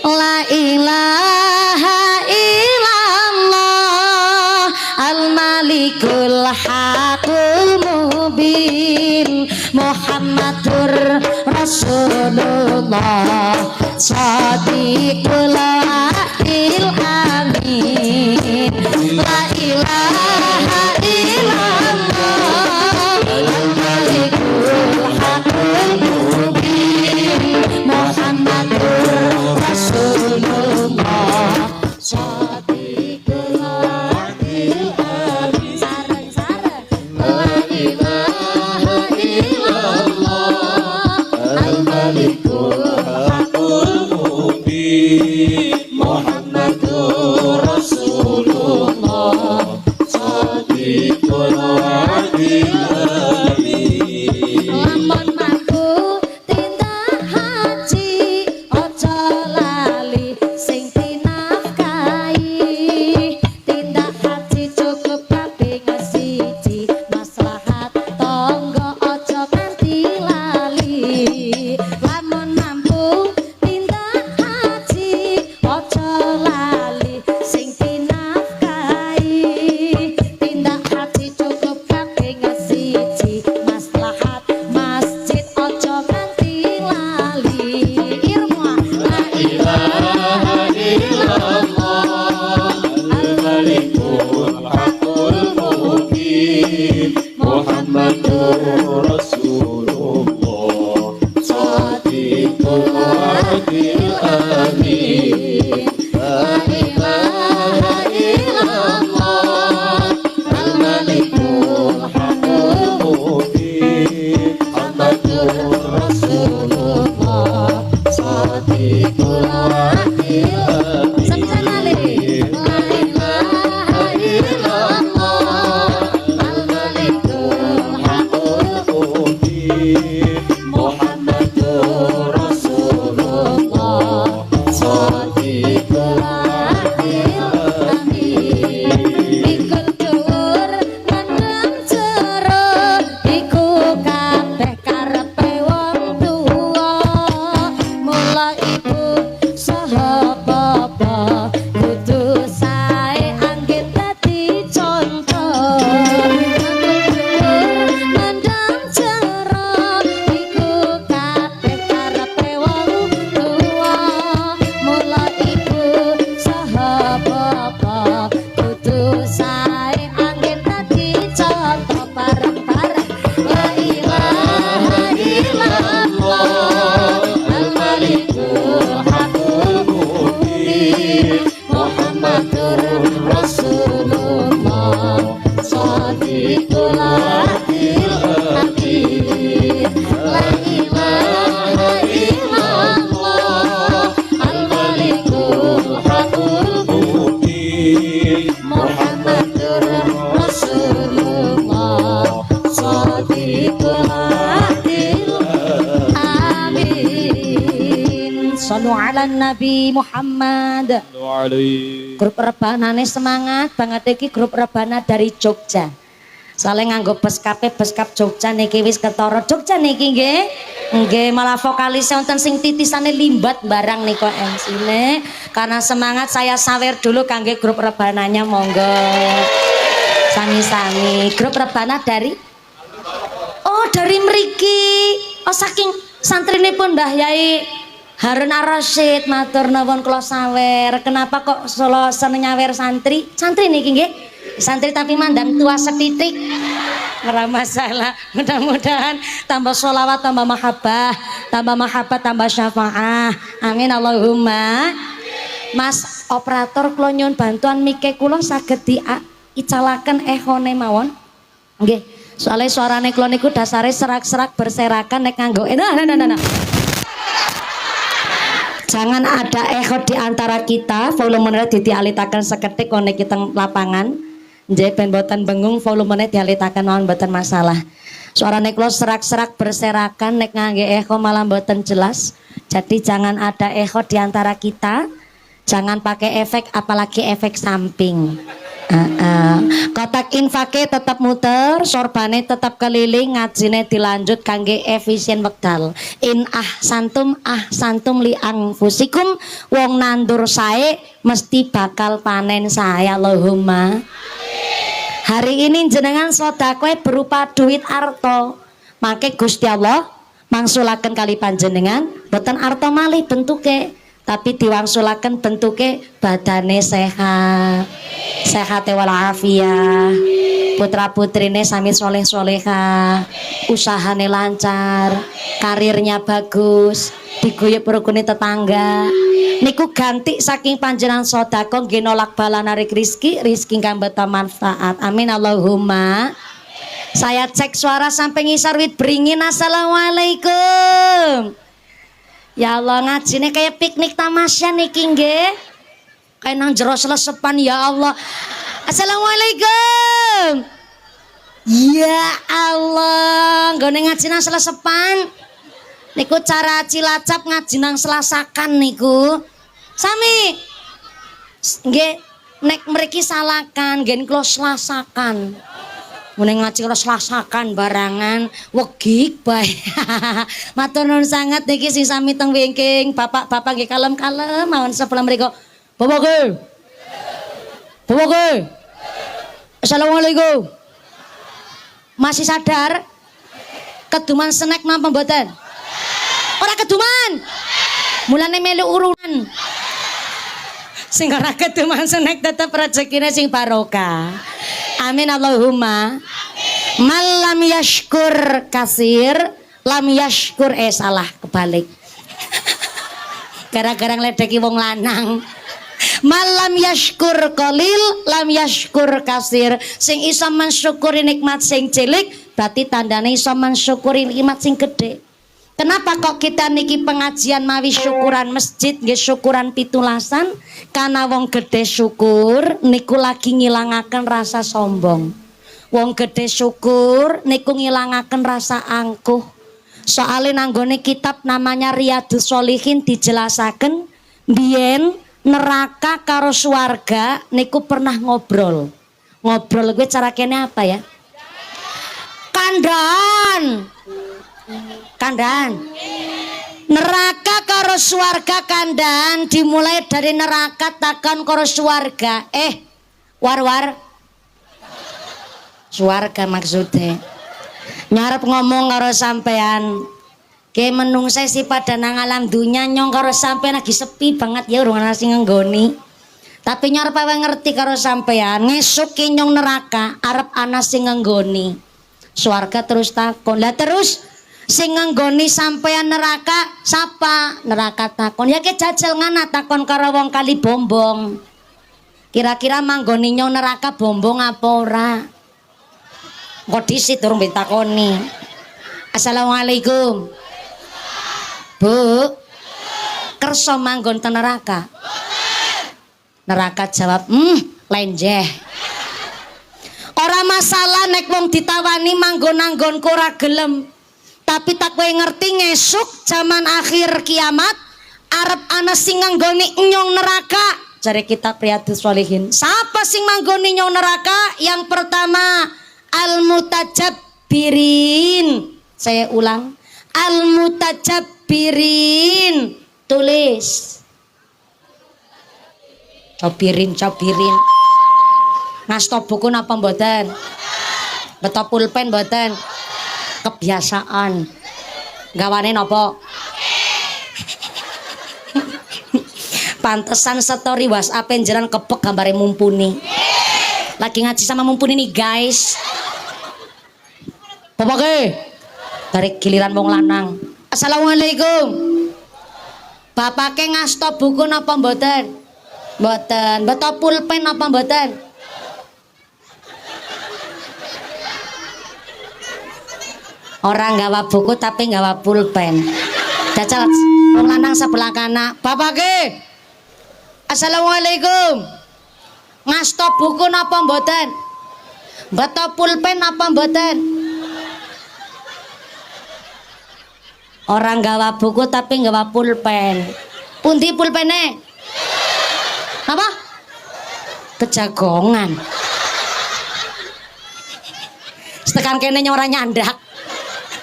La ilaha illallah al-malikul haqqul mubin Muhammadur Rasulullah shadiqul wa'dil amin. La ilaha illallah al-malikul haqqul mubin Muhammadur Rasulullah shadiqul wa'dil amin. Sareng-sareng la ilaha illallah al-malikul haqqul mubin Muhammadur Rasulullah shadiqul wa'dil amin. Lamun mampu tindak haji ojo lali sing dinafkahi. Tindak haji cukup kaping siji, maslahat tangga ojo nganti lali. Lamun mampu tindak haji ojo lali sing dinafkahi. Tindak haji cukup kaping siji, maslahat masjid ojo nganti lali. Irma la ilaha illallah al-malikul haqqul mubin Muhammadur Rasulullah shadiqul wa'dil amin. La ilaha illallah al-malikul haqqul mubin Muhammadur Rasulullah shadiqul wa'dil amin. Sekali la ilaha illallah al-malikul haqqul mubin Muhammadur Rasulullah shadiqul wa'dil amin. Ikut dhuwur nandang jero iku kabeh karepe wong tuwa. Mula ibu saha bapa kudu sae anggit dadi contoh. Dhuwur nandang jero iku kabeh karepe wong tuwa. Mula ibu saha bapa kudu sae anggit dadi contoh. Bareng-bareng la ilaha illallah al-malikul haqqul mubin Muhammadur Rasulullah shadiqul wa'dil amin. La ilaha illallah al-malikul haqqul mubin Muhammadur Rasulullah shadiqul wa'dil amin. Sallu ala Nabi Muhammad. Grup rebanane semangat banget iki grup rebana dari Jogja. Soalnya nganggo beskap Jogja niki wis ketara Jogja niki nggih. Nggih malah vokalis wonten sing titisane limbat barang nika MC-ne. Karena semangat saya sawer dulu kangge grup rebananya monggo. Sami-sami. Grup rebana dari oh dari mriki. Oh saking santrinipun Mbah Yai Harun Ar-Rasyid matur nuwun kula sawer. Kenapa kok Solo seneng nyawer santri? Santri niki nggih. Santri tapi mandang tua setitik. Ora masalah. Mudah-mudahan tambah sholawat, tambah mahabbah, tambah syafaah. Amin Allahumma. Mas operator kula nyuwun bantuan mike kula saged diicalaken ehone mawon. Nggih. Soalnya suarane kula niku dasare serak-serak berserakan nek nganggo. Nah. Jangan ada echo di antara kita. Volumenya dialitaken seketik konek kita lapangan. Nggih ben boten bengung volumenya dialitaken mawon boten masalah. Suarane kula serak-serak berserakan nek ngangge echo malah boten jelas. Jadi jangan ada echo di antara kita. Jangan pakai efek apalagi efek samping. Kotak infake tetap muter, sorbane tetap keliling, ngajine dilanjut kangge efisien wekdal. In santum li anfusikum, wong nandur sae mesti bakal panen saya. Allahumma. Hari ini jenengan sedekah berupa duit arto. Maka Gusti Allah mangsulaken kali panjenengan boten arto malih bentuke, tapi diwangsulaken bentuke badane sehat. Sehate walafiah, putra putrine sami soleh soleha, usahane lancar, karirnya bagus, diguyub rukune tetangga. Niku ganti saking panjenengan sedekah nggih nolak bala narik rizki kang beta manfaat. Amin Allahumma. Saya cek suara sampai ngisar wit beringin. Assalamualaikum. Ya Allah ngajine kayak piknik tamasya niki nggih. Kayak nang jero selesepan ya Allah. Assalamualaikum. Ya Allah, nggone ngaji nang selesepan. Niku cara Cilacap ngaji nang selasakan niku. Sami. Nggih, nek mriki salakan, nggih kula selasakan. Mune ngaji kula selasakan barangan wegik bae. Matur nuwun sanget niki sing sami teng wingking. Bapak-bapak nggih kalem-kalem mawon sebelah mriku. Bapak Assalamualaikum. Masih sadar? Keduman snack napa mboten? Ora keduman. Mulane melu urunan. Sing ora keduman snack tetep rezekine sing barokah. Amin Allahumma. Malam yashkur kasir, lam yashkur salah kebalik. Gara-gara ngledeki wong lanang. Malam yashkur qalil lam yashkur kasir. Sing iso mensyukuri nikmat sing cilik berarti tandane iso mensyukuri nikmat sing gede. Kenapa kok kita niki pengajian mawi syukuran masjid nggih syukuran pitulasan? Karena wong gede syukur niku lagi ngilangaken rasa sombong. Wong gede syukur niku ngilangaken rasa angkuh. Soalnya nanggone kitab namanya Riyadhus Shalihin dijelasaken biyen neraka karo swarga niku pernah ngobrol gue cara kene apa ya, kandaan neraka karo swarga kandaan dimulai dari neraka takon karo swarga war swarga maksudnya nyarep ngomong karo sampean. Kayak menungsa si pada nang alam dunya nyong karo sampean lagi sepi banget ya urung ana sing ngenggoni. Tapi nyarep awe ngerti karo sampean ngesuk ki nyong neraka arep ana sing ngenggoni. Swarga terus takon. Lah terus sing ngenggoni sampean neraka sapa? Neraka takon. Ya ke jajal ngana takon karo wong kali bombong. Kira-kira manggoni nyong neraka bombong apa ora? Kok disit durung ditakoni. Assalamualaikum. Bu, kerso manggon ten neraka. Neraka jawab, lenjeh. Ora masalah nek wong ditawani manggon-anggonku ora gelem. Tapi tak kowe ngerti ngesuk zaman akhir kiamat arep ana sing nganggoni nyong neraka. Jare kitab Riyadhus Shalihin. Siapa sing manggoni nyong neraka? Yang pertama Al-mutajabbirin. Saya ulang. Al-mutajabbirin. Tulis. Cobirin. Ngasta buku napa mboten? Beto pulpen mboten? Kebiasaan. Gawane napa? Pantesan story WhatsApp jenengan kepek gambare mumpuni. Lagi ngaji sama mumpuni nih guys. Bapake tarik giliran wong lanang. Assalamualaikum. Bapake ngasta buku napa mboten? Mboten. Beto pulpen napa mboten? Orang gawa buku tapi gawa pulpen. Jajal wong lanang sebelah kana. Bapake. Assalamualaikum. Ngasta buku napa mboten? Beto pulpen napa mboten? Orang gawa buku tapi gawa pulpen. Pundi pulpene? Apa? Kejagongan. Tekan kene ora nyandak.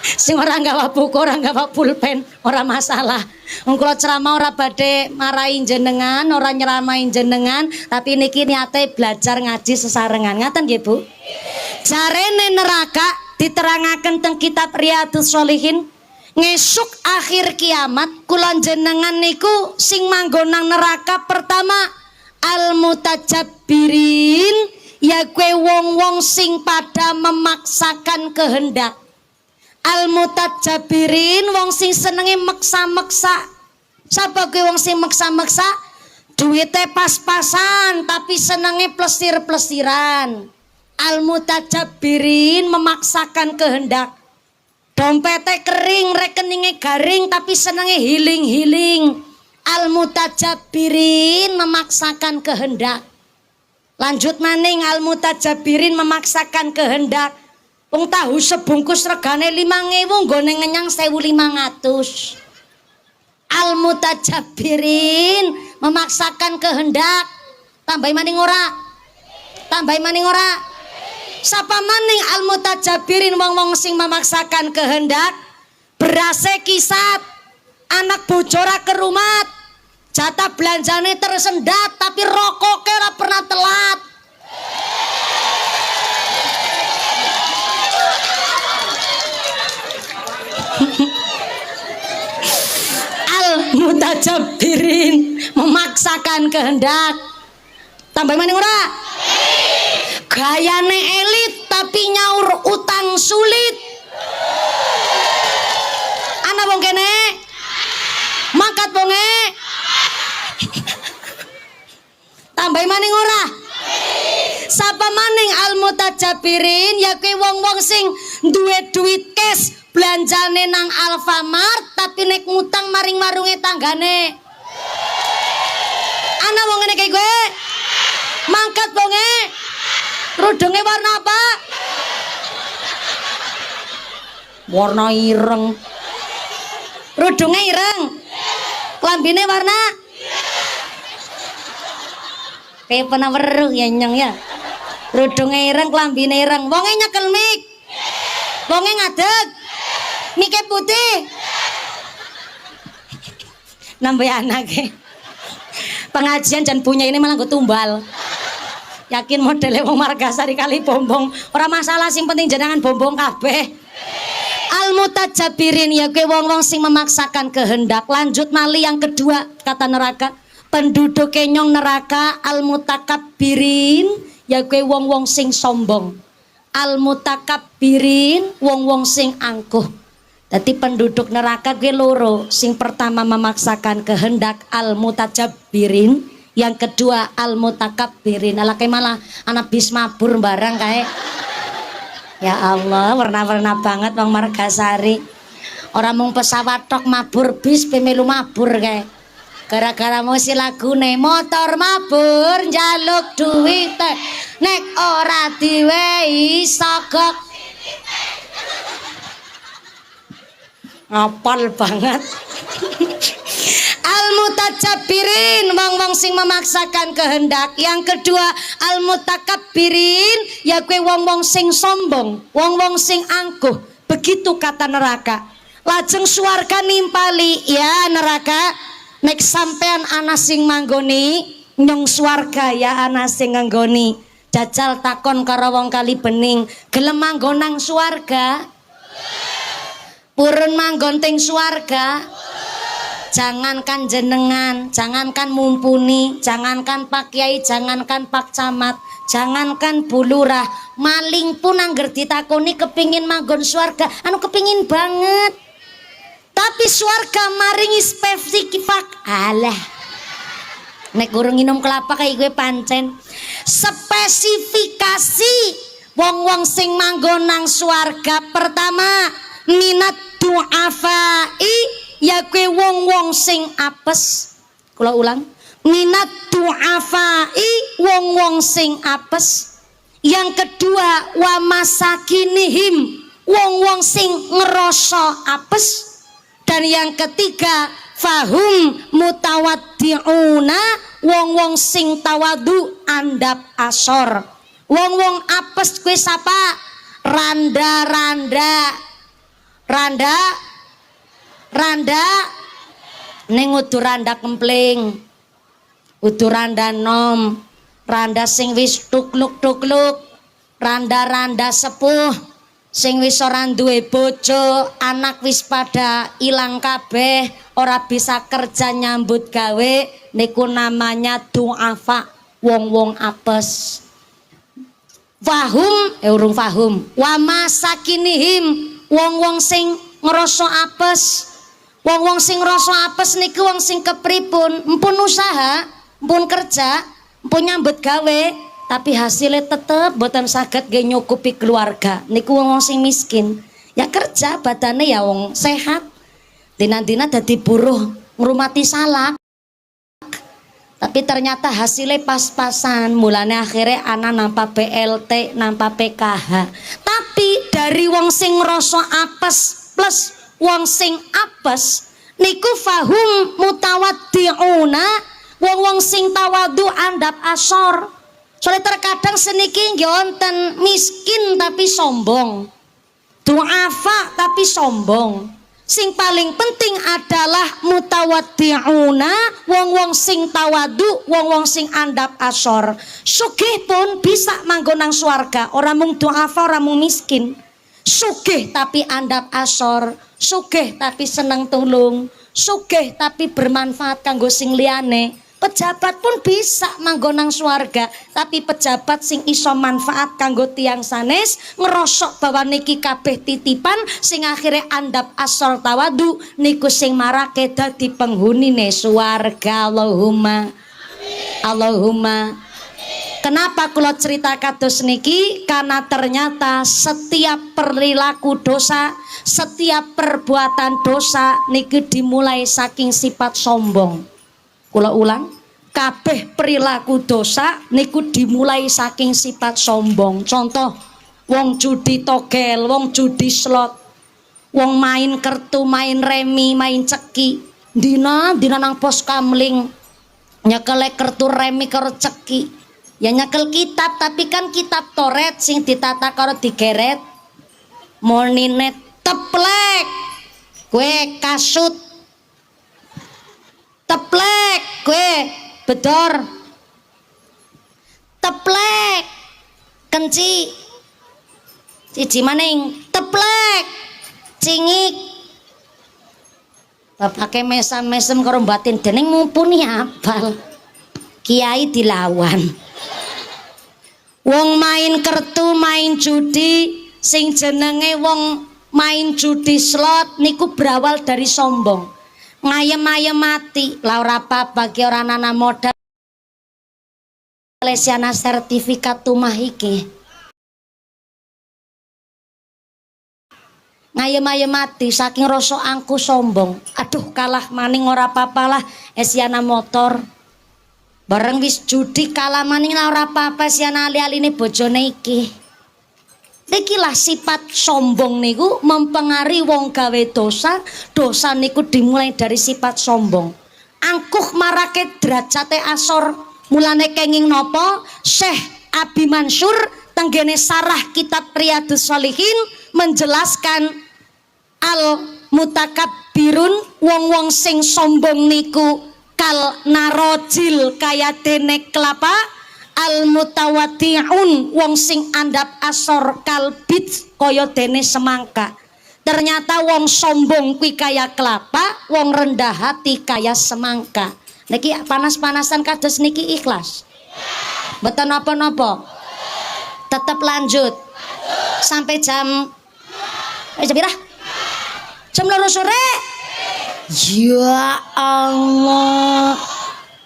Sing ora gawa buku, ora gawa pulpen, ora masalah. Wong kula ceramah ora badhe marahi jenengan, ora nyeramain jenengan, tapi niki niate belajar ngaji sesarengan. Ngaten nggih, Bu? Jarene neraka diterangaken teng kitab Riyadhus Shalihin, ngesuk akhir kiamat kula jenengan niku sing manggon nang neraka pertama al-mutajabbirin, ya kue wong-wong sing pada memaksakan kehendak. Al-mutajabbirin wong sing senenge meksa-meksa. Sapa kuwi wong sing meksa-meksa? Duwite pas-pasan tapi senenge plesir-plesiran. Al-mutajabbirin memaksakan kehendak. Dompete kering, rekeninge garing tapi senenge hiling-hiling. Al-mutajabbirin memaksakan kehendak. Lanjut maning al-mutajabbirin memaksakan kehendak. Wong tahu sebungkus regane 5.000 nggone ngenyang 1.500. Al-mutajabbirin memaksakan kehendak. Tambahi maning ora? Tambahi maning ora? Sapa maning al-mutajabbirin wong-wong sing memaksakan kehendak? Berase kisat, anak bojora kerumat, jatah belanjane tersendat tapi rokoknya ora pernah telat. Al-mutajabbirin memaksakan kehendak. Tambah maning ora? Gayane elit tapi nyaur utang sulit. Ana wong kene? Mangkat wonge. Tambah maning ora? Sapa maning al-mutajabbirin ya kuwi wong-wong sing duwe duit cash, belanjane nang Alfamart tapi nek ngutang maring warunge tanggane. Ana wong ngene kae kowe? Mangkat wonge. Rudunge warna apa? Warna ireng. Rudunge ireng. Klambine warna? Kayak pernah weruh ya nyong ya. Rudunge ireng, klambine ireng. Wonge nyekel mik. Wonge ngadeg. Mike putih. Nambah anake. Pengajian dan punya ini malah gue tumbal. Yakin modelnya wong Margasari kali bombong. Ora masalah sing penting jenengan bombong kabeh. Al-mutajabbirin ya kuwi wong-wong sing memaksakan kehendak. Lanjut mali yang kedua kata neraka. Penduduk kenyong neraka al-mutakabbirin ya kuwi wong-wong sing sombong. Al-mutakabbirin wong-wong sing angkuh. Dadi penduduk neraka kuwi loro. Sing pertama memaksakan kehendak al-mutajabbirin. Yang kedua al-mutakabbirin. Ala kayak malah anak bis mabur barang kayak. Ya Allah, warna-warna banget Bang Margasari. Orang mung pesawat tok mabur bis pemelu mabur kayak. Gara-gara musi lagune motor mabur njaluk duit nek ora diwehi sogok. Ngapal banget. Al-mutajabbirin, wong-wong sing memaksakan kehendak. Yang kedua, al-mutakabbirin, ya kue wong-wong sing sombong, wong-wong sing angkuh. Begitu kata neraka. Lajeng swarga nimpali, ya neraka, nek sampean ana sing manggoni nyong swarga ya ana sing nganggoni. Jajal takon karo wong kali bening, gelem manggon nang swarga? Purun manggon teng swarga? Jangankan jenengan, jangankan mumpuni, jangankan Pak Kiai, jangankan Pak Camat, jangankan Bu Lurah, maling pun angger ditakoni kepingin manggon swarga, anu kepingin banget. Tapi swarga maringi spesifik, alah. Nek gurung minum kelapa kayak gue pancen. Spesifikasi wong-wong sing manggon nang swarga, pertama minat du'afai, ya kue wong-wong sing apes. Kula ulang, minat du'afai, wong-wong sing apes. Yang kedua wa masakinihim, wong-wong sing ngerasa apes. Dan yang ketiga fahum mutawaddi'una, wong-wong sing tawadu andap asor. Wong-wong apes kue sapa? Randa-randa, randa ning udu randa kempling, udu randa nom, randa sing wis tukluk-tukluk, randa-randa sepuh sing wis ora duwe bojo, anak wis pada ilang kabeh, ora bisa kerja nyambut gawe, niku namanya du'afa, wong-wong apes. Fahum, urung fahum, wa masakinihim, wong-wong sing ngerasa apes. Wong-wong sing ngerasa apes niku wong sing kepripun, mpun usaha, mpun kerja, mpun nyambut gawe, tapi hasilnya tetep boten saged nggih nyukupi keluarga. Niku wong sing miskin. Ya kerja badane ya wong sehat. Dina-dina dadi buruh ngrumati salak. Tapi ternyata hasilnya pas-pasan, mulane akhirnya anak nampa BLT, nampa PKH. Tapi dari wong sing ngrasa apes plus wong sing apes niku fahum mutawaddi'una, wong-wong sing tawadu andap asor. Soalnya terkadang seniki nggih wonten miskin tapi sombong, du'afa tapi sombong. Sing paling penting adalah mutawaddi'una, wong-wong sing tawadu, wong-wong sing andap asor. Sugih pun bisa manggon nang swarga, ora mung du'afa, ora mung miskin. Sugih tapi andap asor, sugih tapi seneng tulung, sugih tapi bermanfaat kanggo sing liyane. Pejabat pun bisa manggon nang swarga, tapi pejabat sing iso manfaat kanggo tiang sanes, ngerosok bahwa niki kabeh titipan, sing akhirnya andap asor tawadu, niku sing marake dadi penghunine swarga. Allahumma Allahumma. Kenapa kula cerita kados niki? Karena ternyata setiap perilaku dosa, setiap perbuatan dosa niki dimulai saking sifat sombong. Kula ulang, kabeh perilaku dosa niku dimulai saking sifat sombong. Contoh, wong judi togel, wong judi slot, wong main kertu, main remi, main ceki, dina nang pos kamling nyekel kertu remi karo ceki, ya nyekel kitab, tapi kan kitab toret sing ditata karo digeret, moninet teplek, kue kasut teplek, kue bedor teplek, kenci siji maning teplek, cingik bapake mesam-mesem karo batin dening mumpuni apal kiai dilawan. Wong main kertu, main judi, sing jenenge wong main judi slot niku berawal dari sombong. Ngayem-ayem mati, lah ora apa-apa ki ora ana modal lesiana sertifikat tumah iki. Ngayem-ayem mati saking rasa angku sombong. Aduh kalah maning ora apa-apa lah esiana motor. Bareng wis judi kalah maning lah ora apa-apa esiana ali-aline bojone iki. Ikilah sifat sombong niku mempengaruhi wong gawe dosa. Dosa niku dimulai dari sifat sombong. angkuh marake derajate asor. Mulane kenging nopo Syekh Abi Mansur tenggene sarah kitab Riyadhus Shalihin menjelaskan al mutakabbirun wong-wong sing sombong niku kal narojil kaya dene kelapa, al mutawatiun wong sing andap asor kalbit kaya dene semangka. Ternyata wong sombong kuwi kaya kelapa, wong rendah hati kaya semangka. Niki panas-panasan kados niki ikhlas. Mboten napa-napa. Tetap lanjut. Sampai jam pira? Jam 2 sore. Ya Allah.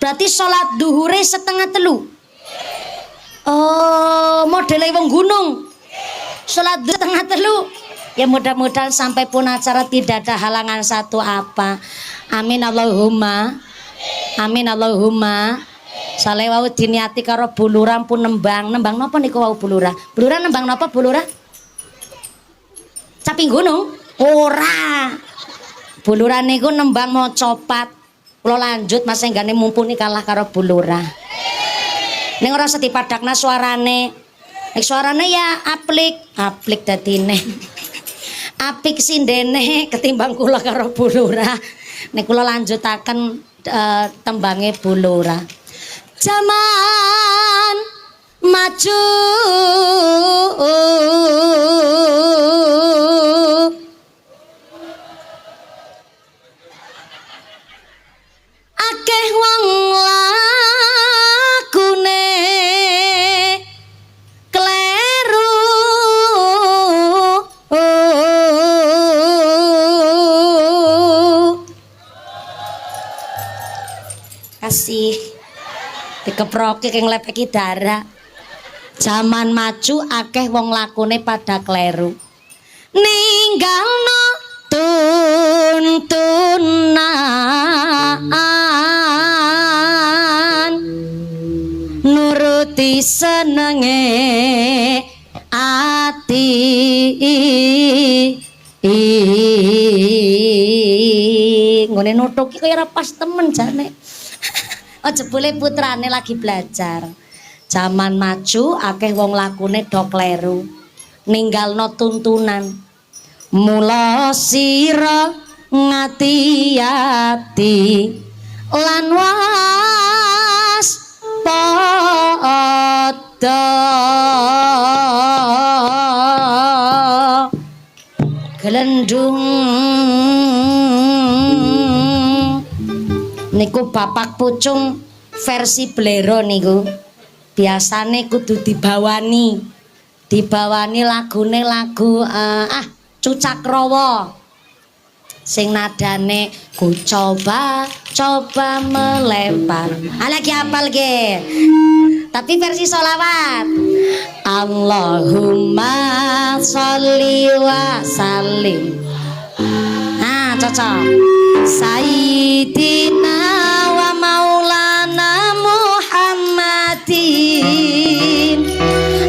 Berarti sholat duhure 2:30. Oh, modele wong gunung. Sholat 2:30. Ya mudah-mudahan sampai pun acara tidak ada halangan satu apa. Amin Allahumma. Amin Allahumma. Sale wau diniati karo bulurah pun nembang napa niku wau bulurah? Bulurah nembang napa bulurah? Caping gunung? Ora. Bulurah niku nembang mau copat. Kula lanjut Mas enggane mumpuni kalah karo bulurah. Ning ora usah dipadakna suarane. Nek suarane ya aplik dadine. Apik sindene ketimbang kula karo bulurah. Nek kula lanjutaken tembange bulurah. Zaman maju akeh wong lakune kleru kasih dikeproki keng lepeki darah. Zaman maju akeh wong lakune pada kleru ninggalno tuntunan nuruti senenge ati ngene nutuk iki kaya pas temen jane. Aja boleh putrane lagi belajar. Zaman maju akeh wong lakune do kleru ninggalno tuntunan. Mula sira ngati-ati lan waspada gelendung niku Bapak Pucung versi Blero niku biasane kudu dibawani lagune lagu Cucakrawa sing nadane ku coba melempar. Lagi hafal ge. Tapi versi sholawat. Allahumma sholli wa sallim. Cocok. Sayyidina wa maulana Muhammadin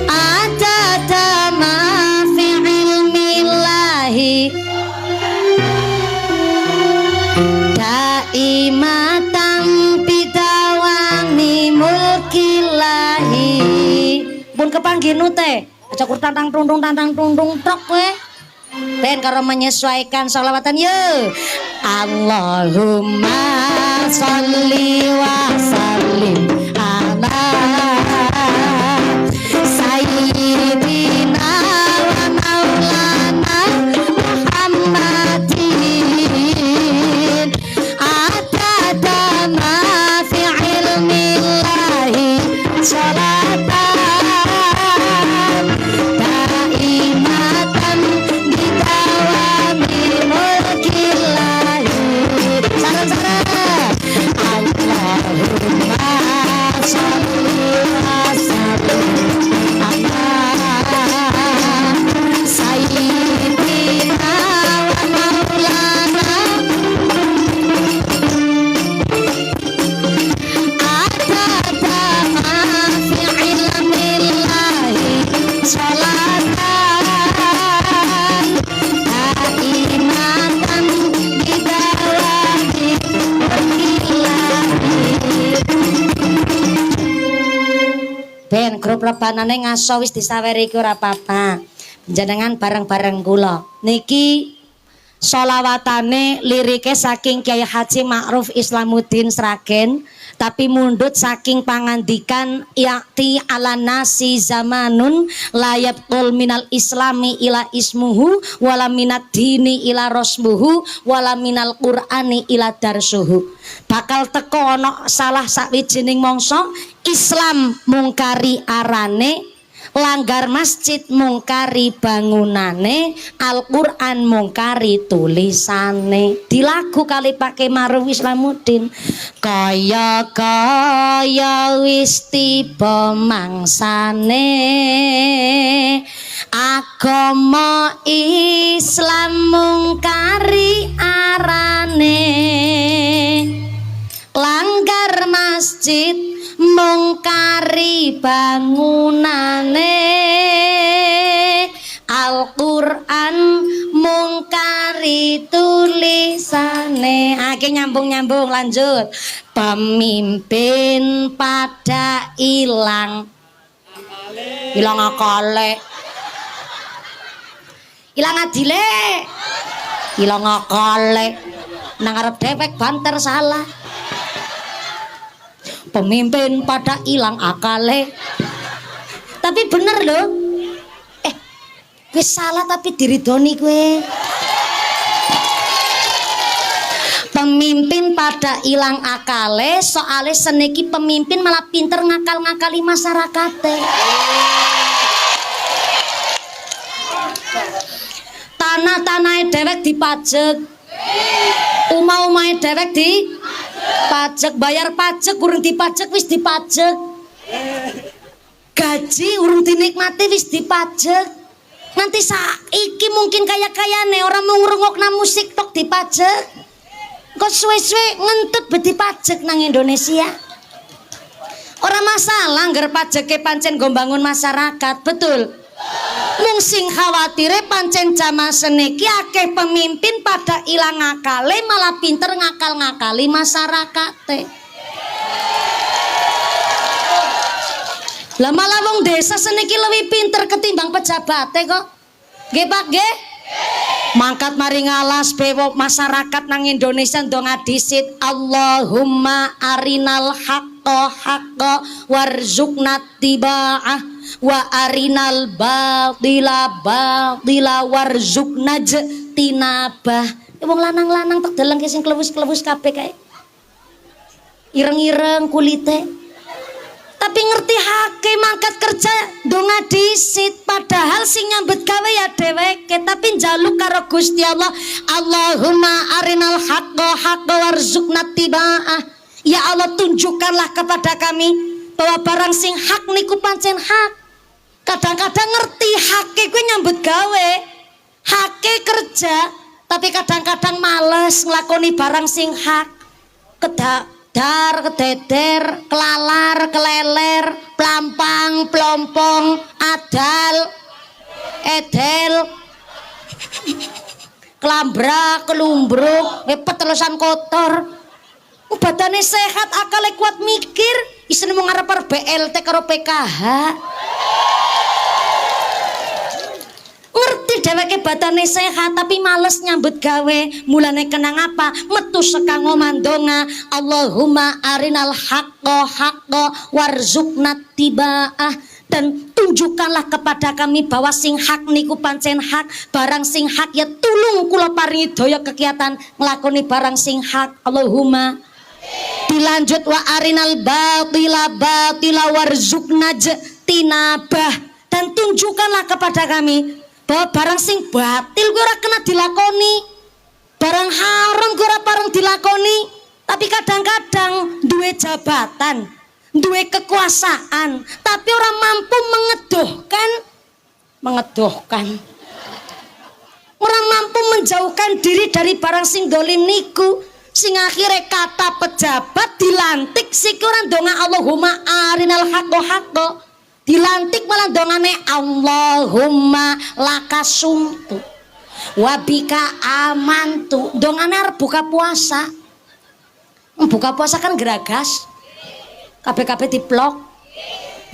adada ma fi ilmillahi daimatan bidawani mulkillahi. Pun kepanggih nute aja kur tantang tundung trok kowe ben karo menyesuaikan sholawatan yo. Allahumma sholli wa sallim ala sayyidina wa maulana Muhammadin adada ma fi ilmillahi sholatan daimatan bidawami mulkillahi. Sarang-sarang Allahumma grup rebanane ngaso wis disaweri iki ora apa-apa. Jenengan bareng-bareng kula. Niki sholawatane lirike saking Kiai Haji Ma'ruf Islamuddin Sragen, tapi mundut saking pangandikan ya'ti ala nasi zamanun layab qul minal islami ila ismuhu wala minad dini ila rosmuhu wala minal qur'ani ila darsuhu. Bakal teko ana salah sawijining mangsa Islam mungkari arane, langgar masjid mungkari bangunane, Al-Qur'an mungkari tulisane. Dilagu kali pakai Ma'ruf Islamuddin. Kaya wis tiba mangsane agama Islam mungkari arane, langgar masjid mungkari bangunane, Al-Qur'an mungkari tulisane. Oke, nyambung lanjut. Pemimpin pada ilang akale, ilang adile, ilang akale, nang arep dewek banter salah. Pemimpin pada ilang akale. Tapi bener loh. Gue salah tapi diridoni gue. Pemimpin pada ilang akale, soalnya seneki pemimpin malah pinter ngakal-ngakali masyarakat. Tanah-tanah dewek dipajak, umah-umah dewek dipajak, bayar pajak urung dipajak wis dipajak, gaji urung dinikmati wis dipajak. Nanti saiki mungkin kaya-kayane orang mau ngrungokna musik tok dipajak. Kok suwe-suwe ngentut bedi pajak nang Indonesia. Orang masalah ngger pajake pancen go bangun masyarakat, betul. Mung sing khawatire pancen jamaah seniki akeh pemimpin pada ilang akale malah pinter ngakal-ngakali masyarakat. Lah malah wong desa seniki lebih pinter ketimbang pejabat kok. Nggih Pak, nggih? Mangkat mari ngalas bewok masyarakat nang Indonesia ndong adisit Allahumma arinal haqqo haqqo warzuqna tiba'ah wa arinal batila batila warzuqna tinabah. Wong lanang-lanang tek deleng sing klewus-klewus kabeh kae. Ireng-ireng kulite. Tapi ngerti hake mangkat kerja donga disit, padahal sing nyambut gawe ya dheweke, tapi njaluk karo Gusti Allah Allahumma arinal haqqo haqqo warzuqna tiba'ah. Ya Allah, tunjukkanlah kepada kami bahwa barang sing hak niku pancen hak. Kadang-kadang ngerti hake kuwi nyambut gawe, hake kerja, tapi kadang-kadang males nglakoni barang sing hak. Dar, kededer, kelalar, keleler, plampang, plompong, adal, edel, kelambra, kelumbruk, petelusan kotor. Badane sehat, akale kuat mikir, isine mung arep BLT karo PKH. Ngerti dheweke badane sehat tapi males nyambut gawe. Mulane kenang apa? Metu saka ngomandonga Allahumma arinal haqqo haqqo warzuqna tiba'ah. Dan tunjukkanlah kepada kami bahwa sing hak niku pancen hak. Barang sing hak ya tulung kula paringi daya kegiatan nglakoni barang sing hak. Allahumma. Dilanjut wa arinal batila batila warzuqna tinabah. Dan tunjukkanlah kepada kami bahwa barang sing batil gue ora kena dilakoni, barang haram gue ora pareng dilakoni. Tapi kadang-kadang duwe jabatan, duwe kekuasaan, tapi orang mampu mengedohkan, orang mampu menjauhkan diri dari barang sing dolim niku, sing akhirnya kata pejabat dilantik si orang donga Allahumma arinal haqqo haqqo. Dilantik malah dongane Allahumma lakasumtu wabika amantu. Dongane arep buka puasa. Buka puasa kan geragas. Kabeh-kabeh diplok.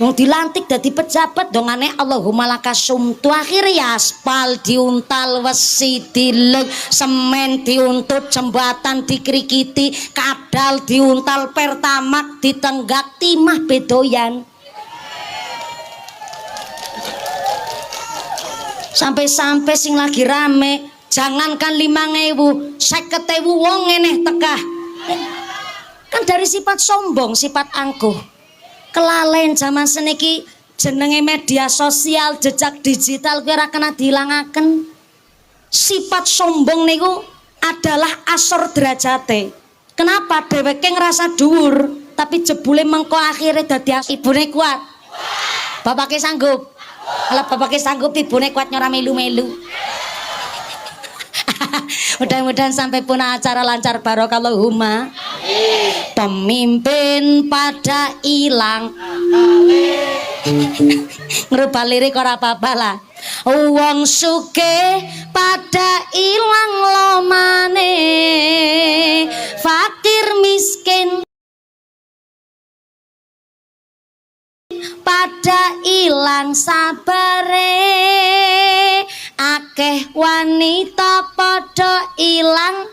Wong dilantik dadi pejabat dongane Allahumma lakasumtu akhirnya aspal diuntal wesi dileng semen diuntut jembatan dikrikiti kadal diuntal pertamak ditenggak timah bedoyan sampai-sampai sing lagi rame jangankan 5.000 50.000 wong eneh tekah kan dari sifat sombong sifat angkuh kelalen zaman seniki jenenge media sosial jejak digital kuwi ora kena diilangaken sifat sombong niku adalah asor derajate kenapa dheweke ngerasa dhuwur tapi jebule mengko akhire dadi ibune kuat bapake sanggup kalau bapake sanggup ibune kuat nyora melu-melu mudah-mudahan sampai pun acara lancar barokallahumma pemimpin pada ilang ngerubah lirik ora apa-apa lah wong sugih pada ilang lomane fakir miskin pada ilang sabare akeh wanita padha ilang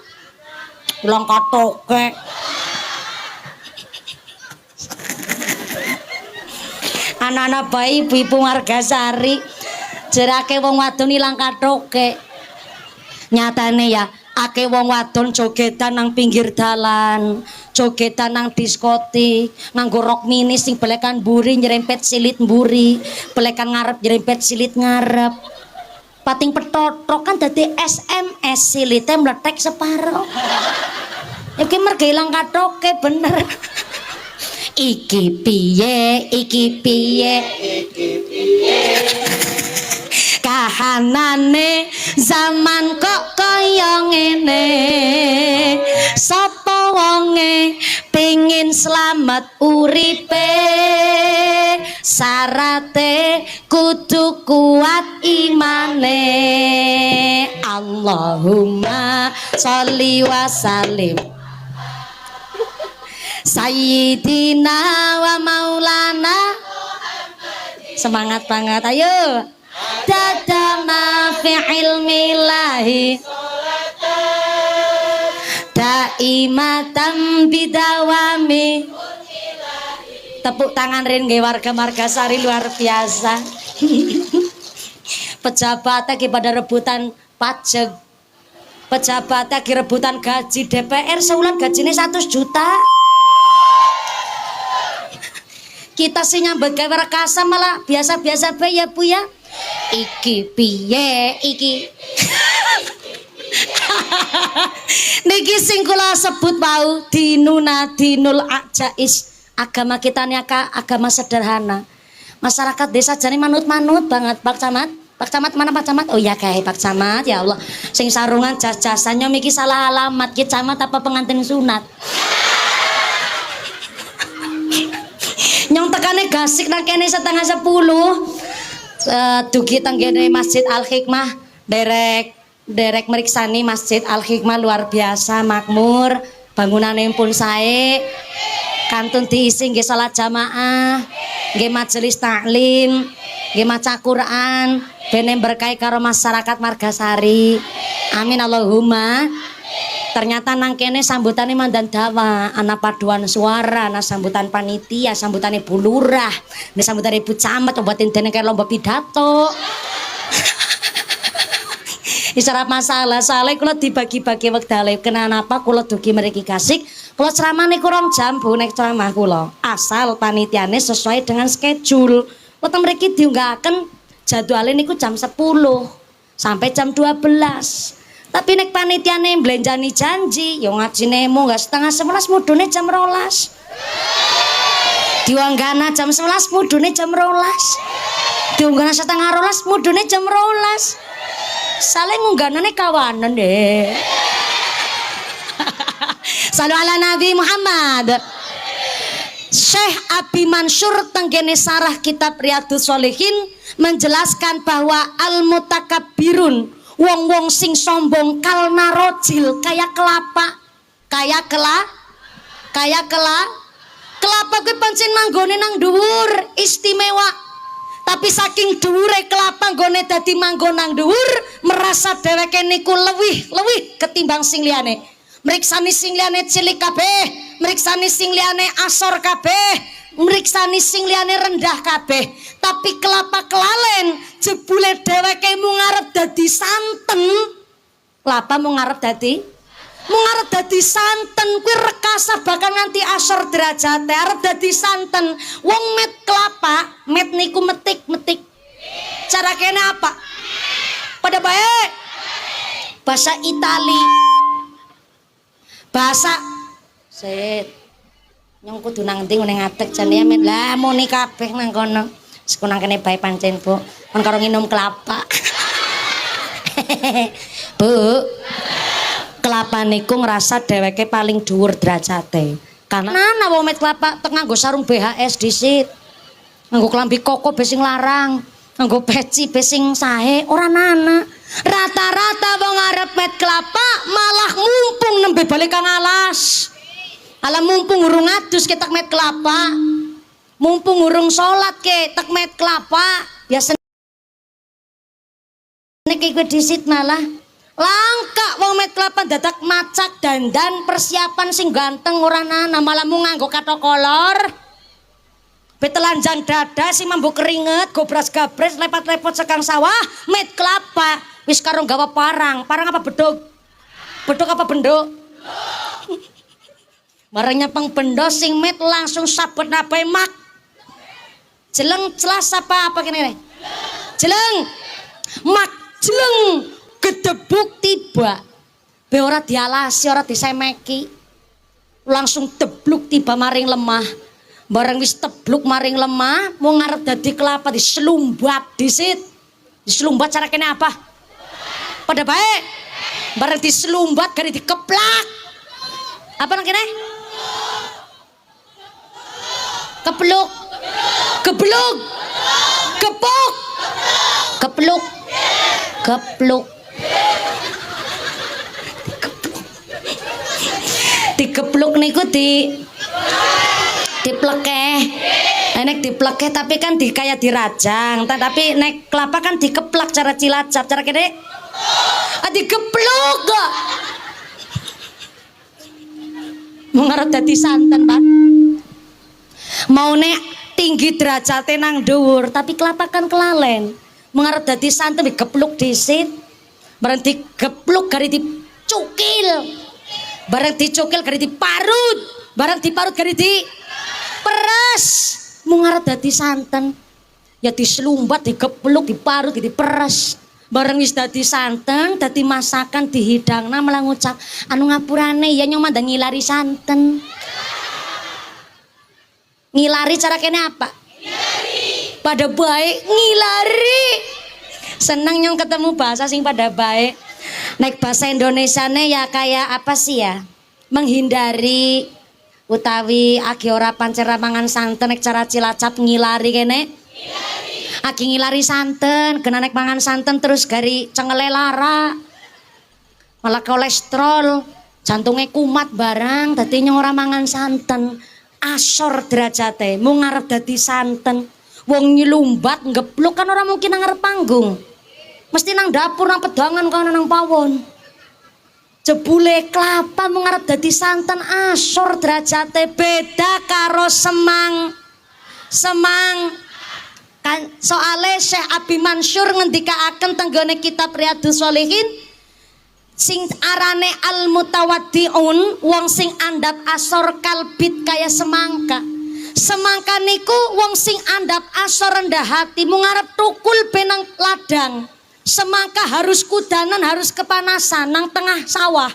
katoke anak-anak bayi ibu-ibu Margasari jerake wong wadon ilang katoke nyatane ya akeh wong wadon jogetan nang pinggir dalan jogetan nang diskotik nganggo rok mini sing belekan mburi nyerempet silit mburi belekan ngarep nyerempet silit ngarep pating petotok kan dadi SMS silite meletek separo iki merga ilang katoke bener iki piye kahanane zaman kok kaya ngene sapa wonge pengin slamet uripe sarate kudu kuat imane Allahumma sholli wa sallim Sayyidina wa maulana semangat banget ayo dadama fi ilmillahi daimatan bidawami tepuk tangan rin nggih warga Margasari luar biasa pejabat lagi pada rebutan pajak pejabat lagi rebutan gaji DPR sebulan gajinya 100 juta kita sih nyambut gawe rekasa malah biasa-biasa bae ya Bu ya iki piye iki niki sing kula sebut bau dinul ajais agama kita ini agama sederhana masyarakat desa jane manut-manut banget Pak Camat mana Pak Camat oh ya kayak Pak Camat ya Allah sing sarungan jas-jasannya miki salah alamat ki camat apa pengantin sunat nyong tekane gasik nang kene 9:30 dugi tenggene Masjid Al Hikmah derek meriksani Masjid Al Hikmah luar biasa makmur bangunane pun sae kantun diisi nggih salat jamaah nggih majelis taklim nggih maca Quran bene berkah karo masyarakat Margasari amin Allahumma ternyata nang kene sambutane mandan dawa ana paduan suara ana sambutan panitia sambutan ibu lurah ana sambutan ibu camat obatin dene kaya lomba pidato isyarat masalah soalnya kula dibagi-bagi wektale kenapa kula dugi mriki kasik kula ceramah niku 2 jam Bu nek ceramah kula asal panitiane sesuai dengan schedule wonten mriki diunggahaken jadwale niku jam 10 sampai jam 12 tapi nek panitiane mblenjani janji yo ngajine munggah 10:30 mudune jam 12 diwanggana jam 11 mudune jam 12 diunggana 11:30 mudune jam 12 saling ngungganane kawanan deh Salu ala Nabi Muhammad Syekh Abi Mansur tenggene sarah kitab Riyadhus Shalihin menjelaskan bahwa al-mutakabbirun wong-wong sing sombong kalna rojil kayak kelapa kayak Kelapa kuwi pancen manggone nang dhuwur, istimewa. Tapi saking dhuwure kelapa nggone dadi manggon nang dhuwur, merasa dheweke niku luwih ketimbang sing liyane. Mriksani sing liyane cilik kabeh, mriksani sing liyane asor kabeh, mriksani sing liyane rendah kabeh. Tapi kelapa kelalen jebule dheweke mung arep dadi santen. Kelapa mung arep dadi santen kuwi rekasa bakal nganti asor derajate arep dadi santen. Wong met kelapa, met niku metik. Cara kene apa? Pada baik. Bahasa Itali. Bahasa set. Nyong kudu nang ndi ngene ngadeg jane met. Lah muni kabeh nang kono. Sekunang kene bae pancen, Bu. Kon karo nginum kelapa. Bu. Kelapa niku ngerasa dheweke paling dhuwur derajate. Karena wong met kelapa tek nganggo sarung BHS dhisit. Nganggo klambi koko be sing larang, nganggo peci be sing sae, ora nana. Rata-rata wong arep met kelapa malah mumpung nembe balik kang alas. Ala mumpung urung adus ke tek met kelapa. Mumpung urung salat ke tek met kelapa. Biasa nek kowe dhisit malah langka wong met kelapa dadak macak dandan persiapan sing ganteng ora nana malah mung nganggo kathok kolor betelanjang dada si mambu keringet gobras gabres lepot-lepot sekang sawah met kelapa wis karo gawa parang apa bedog apa bendok marangnya peng bendo sing met langsung sabet nabai mak jeleng celas apa kene jeleng mak jeleng gedebuk tiba be ora dialasi ora disemeki langsung tebluk tiba maring lemah bareng wis tebluk maring lemah mau ngarep dadi kelapa diselumbat disit diselumbat cara kene apa pada baik bareng diselumbat gari dikeplak apa nang kene kepluk kepluk kepuk kepluk kepluk dikepluk niku diplekeh nek diplekeh tapi kan kayak dirajang tapi nek kelapa kan dikeplak cara cilacap cara kene dikepluk mau ngarep dadi santen Pak mau nek tinggi derajate nang dhuwur tapi kelapa kan kelalen mengarep dadi santen digepluk disit bareng digepluk gari dicukil bareng dicukil gari diparut bareng diparut gari diperes mengarep dadi santen ya diselumbat digepluk diparut diperes bareng wis dadi santen dadi masakan dihidangna malah ngucap anu ngapurane ya nyong mandang ngilari santen ngilari cara kene apa pada baik ngilari senang nyong ketemu bahasa sing pada baik naik bahasa Indonesiane ya kayak apa sih ya menghindari utawi agi ora pancen mangan santen nek cara cilacap ngilari kene agi ngilari santen kena nek mangan santen terus gari cengele lara malah kolesterol jantungnya kumat barang dadi nyong ora mangan santen asor derajate mung ngarep dadi santen wong nyelumbat ngepluk kan orang mungkin nang ngarep panggung mesti nang dapur nang pedangan kono nang pawon jebule kelapa mung ngarep dadi santen asor derajate beda karo semang kan soale Syekh Abi Mansur ngendikaaken tenggone kitab Riyadhus Shalihin sing arane al mutawaddiun wong sing andap asor kalbit kaya semangka niku wong sing andap asor rendah hati mung ngarep tukul benang ladang semangka harus kudanan harus kepanasan nang tengah sawah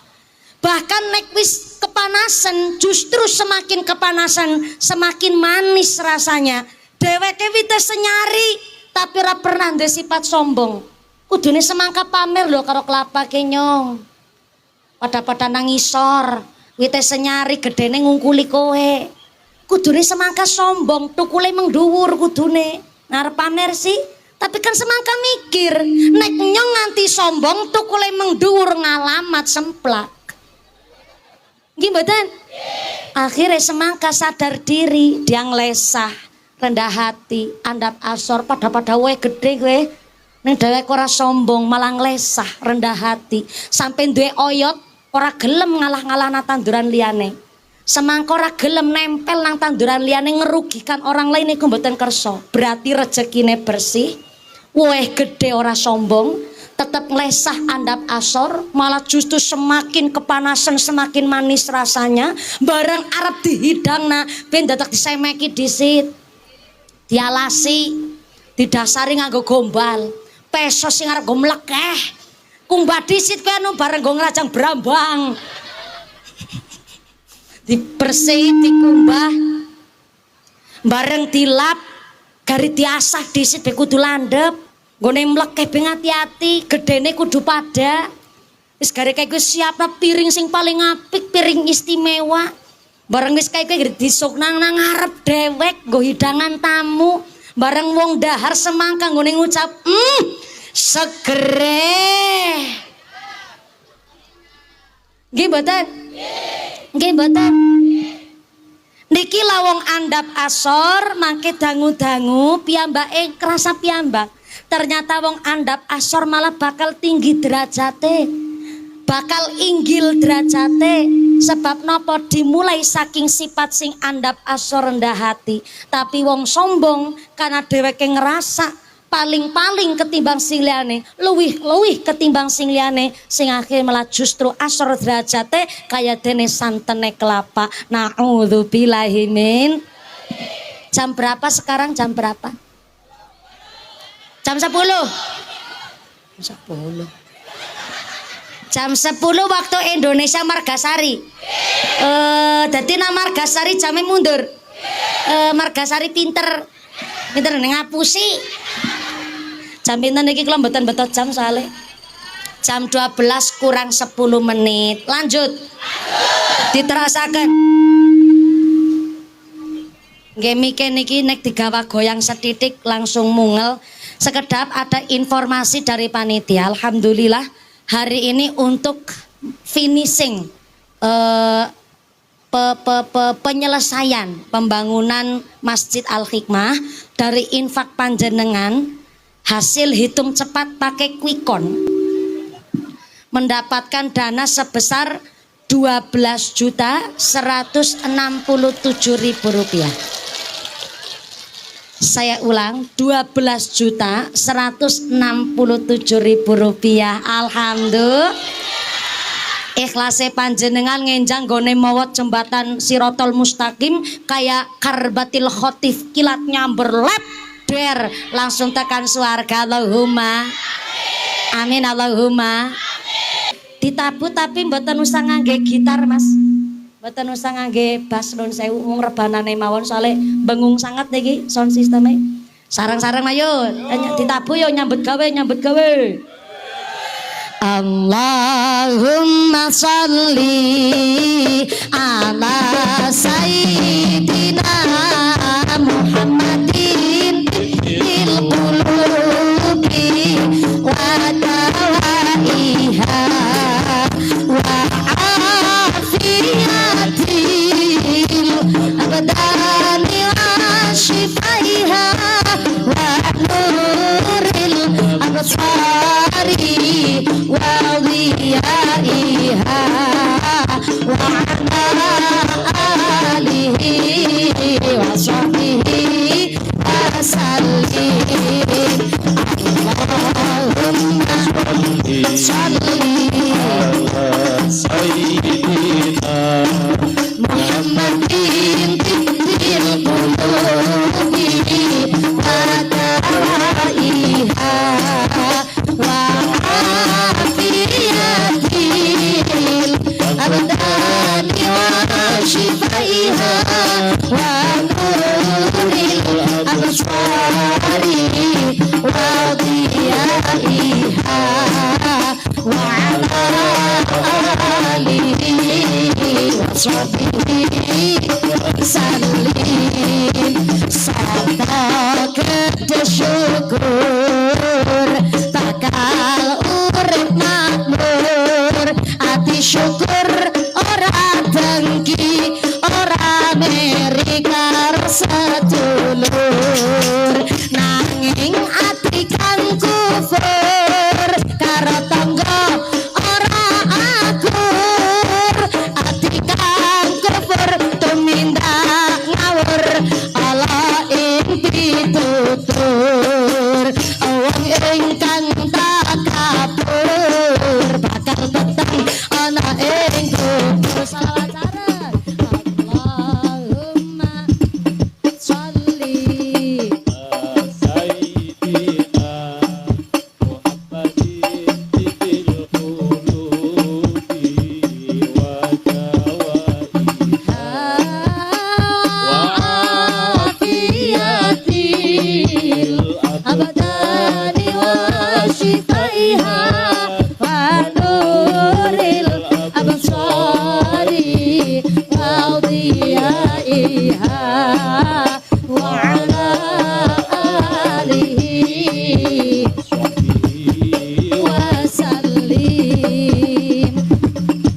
bahkan nek wis kepanasan justru semakin kepanasan semakin manis rasanya dheweke wites senyari tapi ora pernah ndek sifat sombong kudune semangka pamer lho karo kelapa kenyong pada nangisor wites senyari gedene ngungkuli kowe kudune semangka sombong tukule mengduwur kudune ngarep pamer sih tapi kan semangka mikir nek nyong nganti sombong tukule mengduwur ngalamat semplak nggih mboten Akhirnya semangka sadar diri, dia nglesah, rendah hati, andap asor pada wae gede kowe. Ning dheweke ora sombong, malah nglesah, rendah hati. Sampai duwe oyot ora gelem ngalah-ngalah tanduran liyane. Semangka ora gelem nempel nang tanduran liyane ngerugikan orang lain iku mboten kersa. Berarti rezekine bersih, wae gede ora sombong. Tetap nglesah andap asor, malah justru semakin kepanasan, semakin manis rasanya. Barang arep dihidangna ben dadak disemeki disit, dialasi, didasari nganggo gombal, peso sing arep go mlekeh, kumbah disit kowe anu bareng go ngrajang brambang, dibersih, dikumbah, bareng dilap, gari diasah disit be kudu landhep. Nggone mlekeh ben ati-ati, gedene kudu pada. Wis gare kae siapna piring sing paling apik, piring istimewa. Bareng wis kae disuk nang ngarep dewek nggo hidangan tamu. Bareng wong dahar semangka nggone ngucap, segere. Nggih mboten? Nggih mboten? Niki lawong andap asor mangke dangu-dangu piyambake krasa piyambak. Ternyata wong andap asor malah bakal tinggi derajate, bakal inggil derajate. Sebab nopo dimulai saking sifat sing andap asor rendah hati. Tapi wong sombong karena dheweke ngerasa paling-paling ketimbang sing liyane, luwih ketimbang sing liyane, sing akhir malah justru asor derajate kaya dene santene kelapa. Naudzubillahi min. Jam berapa sekarang? Jam berapa? Jam 10. Jam 10 waktu Indonesia Margasari. Dadi nang Margasari jame mundur. Margasari pinter ngapusi. Jam pinten iki kula mboten betot jam soalnya. Jam 12 kurang 10 menit. Lanjut. Diterasaken. Nggih mike niki nek digawa goyang setitik langsung mungel. Sekedap ada informasi dari panitia. Alhamdulillah hari ini untuk finishing penyelesaian pembangunan Masjid Al-Hikmah dari infak panjenengan, hasil hitung cepat pakai Quickon mendapatkan dana sebesar 12.167.000 rupiah. Saya ulang, 12.167.000 rupiah. Alhamdulillah. Ikhlase panjenengan ngenjang gone mawat jembatan Sirotol Mustaqim kayak karbatil khotif kilat nyamber lep der langsung tekan swarga. Allahumma amin. Allahumma. Ditabu tapi mboten usah ngangge gitar Mas, mboten usah ngangge bass nun sewu mung rebanane mawon soalnya bengung sangat niki sound sistemnya. Sarang-sarang ayo ditabu yo nyambut gawe. Allahumma sholli ala sayyidina Muhammadin il qulubi wa dawaiha wa afiyatil abdani wa shifaiha wa nuril absari wa dhiyaiha wa ala alihi wa sahbihi wa sallim. Allahumma sholli ala sayyidina Muhammadin bil qulubi wa dawaiha wa afiyatil abdani wa shifaiha wa nuril absari wa dhiyaiha wa ala alihi wa sahbihi sallim. Sabda gede syukur bakal urip makmur, ati syukur ora dengki ora anbiyaiha wa ala alihi wa sallim.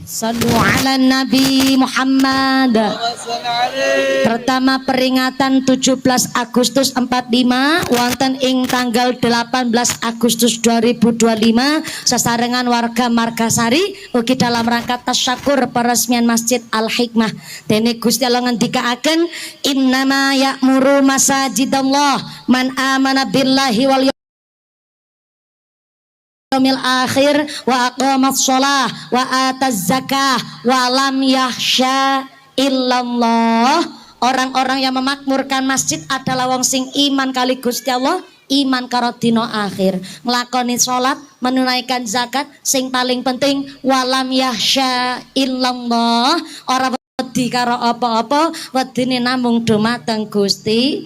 Sallu ala Nabi Muhammad. Pertama peringatan 17 Agustus 45 wonten ing tanggal 18 Agustus 2025 sesarengan warga Margasari ugi dalam rangka tasyakur peresmian Masjid Al Hikmah. Dene Gusti Allah ngendikaaken innama ya'muru masajidallah man amana billahi wal yaumil akhir wa aqamas shalah wa ataz zakah wa lam yahsya illallah. Orang-orang yang memakmurkan masjid adalah wong sing iman kali Gusti Allah, iman karo dina akhir, nglakoni salat, menunaikan zakat, sing paling penting walam yahsya illallah, ora wedi karo apa-apa, wedine namung dumateng Gusti.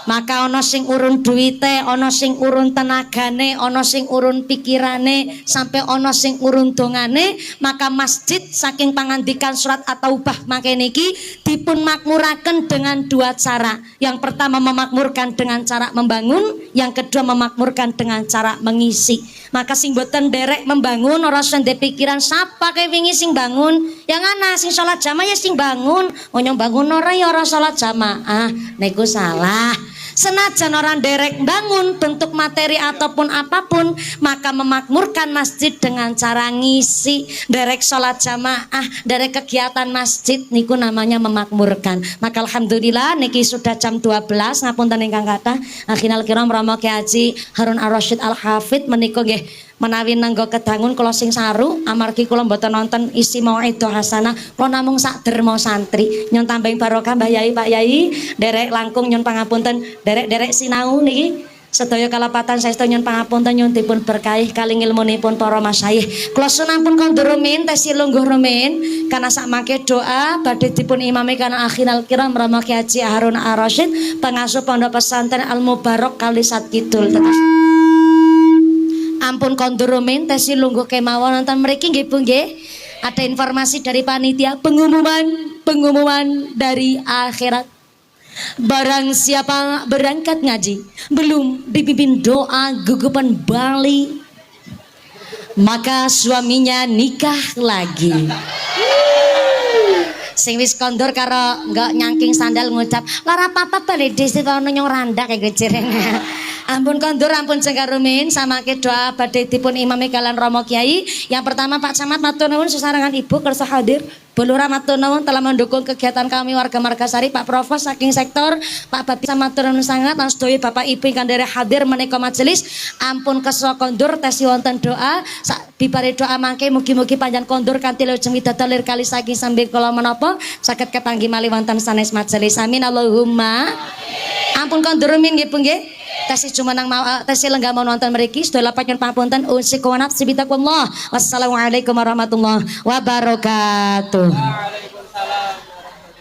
Maka ana sing urun duwite, ana sing urun tenagane, ana sing urun pikirane, sampai ana sing urun dongane. Maka masjid saking pangandikan surat At-Taubah mangkene iki dipun makmuraken dengan dua cara. Yang pertama memakmurkan dengan cara membangun, yang kedua memakmurkan dengan cara mengisi. Maka sing boten derek membangun ora usah ndek pikiran sapa kae wingi sing bangun. Yang ana sing salat jamaah ya sing bangun. Nyong bangun ora ya ora salat jamaah. Niku salah. Senajan orang derek bangun bentuk materi ataupun apapun, maka memakmurkan masjid dengan cara ngisi, derek sholat jamaah, derek kegiatan masjid niku namanya memakmurkan. Maka alhamdulillah niki sudah jam 12 ngapunten ingkang kathah. Akhinal kiram Rama Kyai Haji Harun Ar-Rasyid Al-Hafidh menika nggih menawi nanggo kedangun kula sing saru amargi kula mboten nonton isi mauidhah hasanah, kula namung sak derma santri nyon tambahing barokah Mbah Yai Pak Yai derek langkung nyon pangapunten derek sinau niki sedaya kalapatan saestu nyon pangapunten nyon dipun berkahi kali ngilmunipun para masyayikh. Kula sunampun kondur rumin tesi lungguh rumin kana sakmangke doa badhe dipun imami kana akhinal kiram Rama Kyai Haji Harun Ar-Rasyid pengasuh Pondok Pesantren Al Mubarok Kalisat Kidul. Ampun kondur rumin tesi lungguh kemawon nonton mriki nggih Bu nggih. Ada informasi dari panitia pengumuman dari akhirat. Barang siapa berangkat ngaji belum dipimpin doa gugupan Bali, maka suaminya nikah lagi. Sing wis kondur karo enggak nyangking sandal ngucap lara papa balik dhisik ana nyong randak kayak gecireng. Ampun kondur ampun cengkarumin samangke doa badhe dipun imami kalian Romo Kiai. Yang pertama Pak Camat matur nuwun sesarengan Ibu kersa hadir. Bu Lurah matur nuwun telah mendukung kegiatan kami warga Margasari. Pak Provos saking sektor, Pak Babi matur nuwun sangat lan sedaya Bapak Ibu ingkang derek hadir menika majelis. Ampun kersa kondur tesi wonten doa. Bibare doa mangke mugi-mugi panjang kondur kanthi lajeng widadalir kali saking sambil kala menapa saged kepanggih malih wonten sanes majelis. Amin Allahumma. Ampun kondur min nggih Bu nggih. Tasih jumenang tasih lenggah mau nonton mriki sedaya lapat nyuwun pamunten unsik wa nafsi bitaqwallah. Wassalamualaikum warahmatullahi wabarakatuh.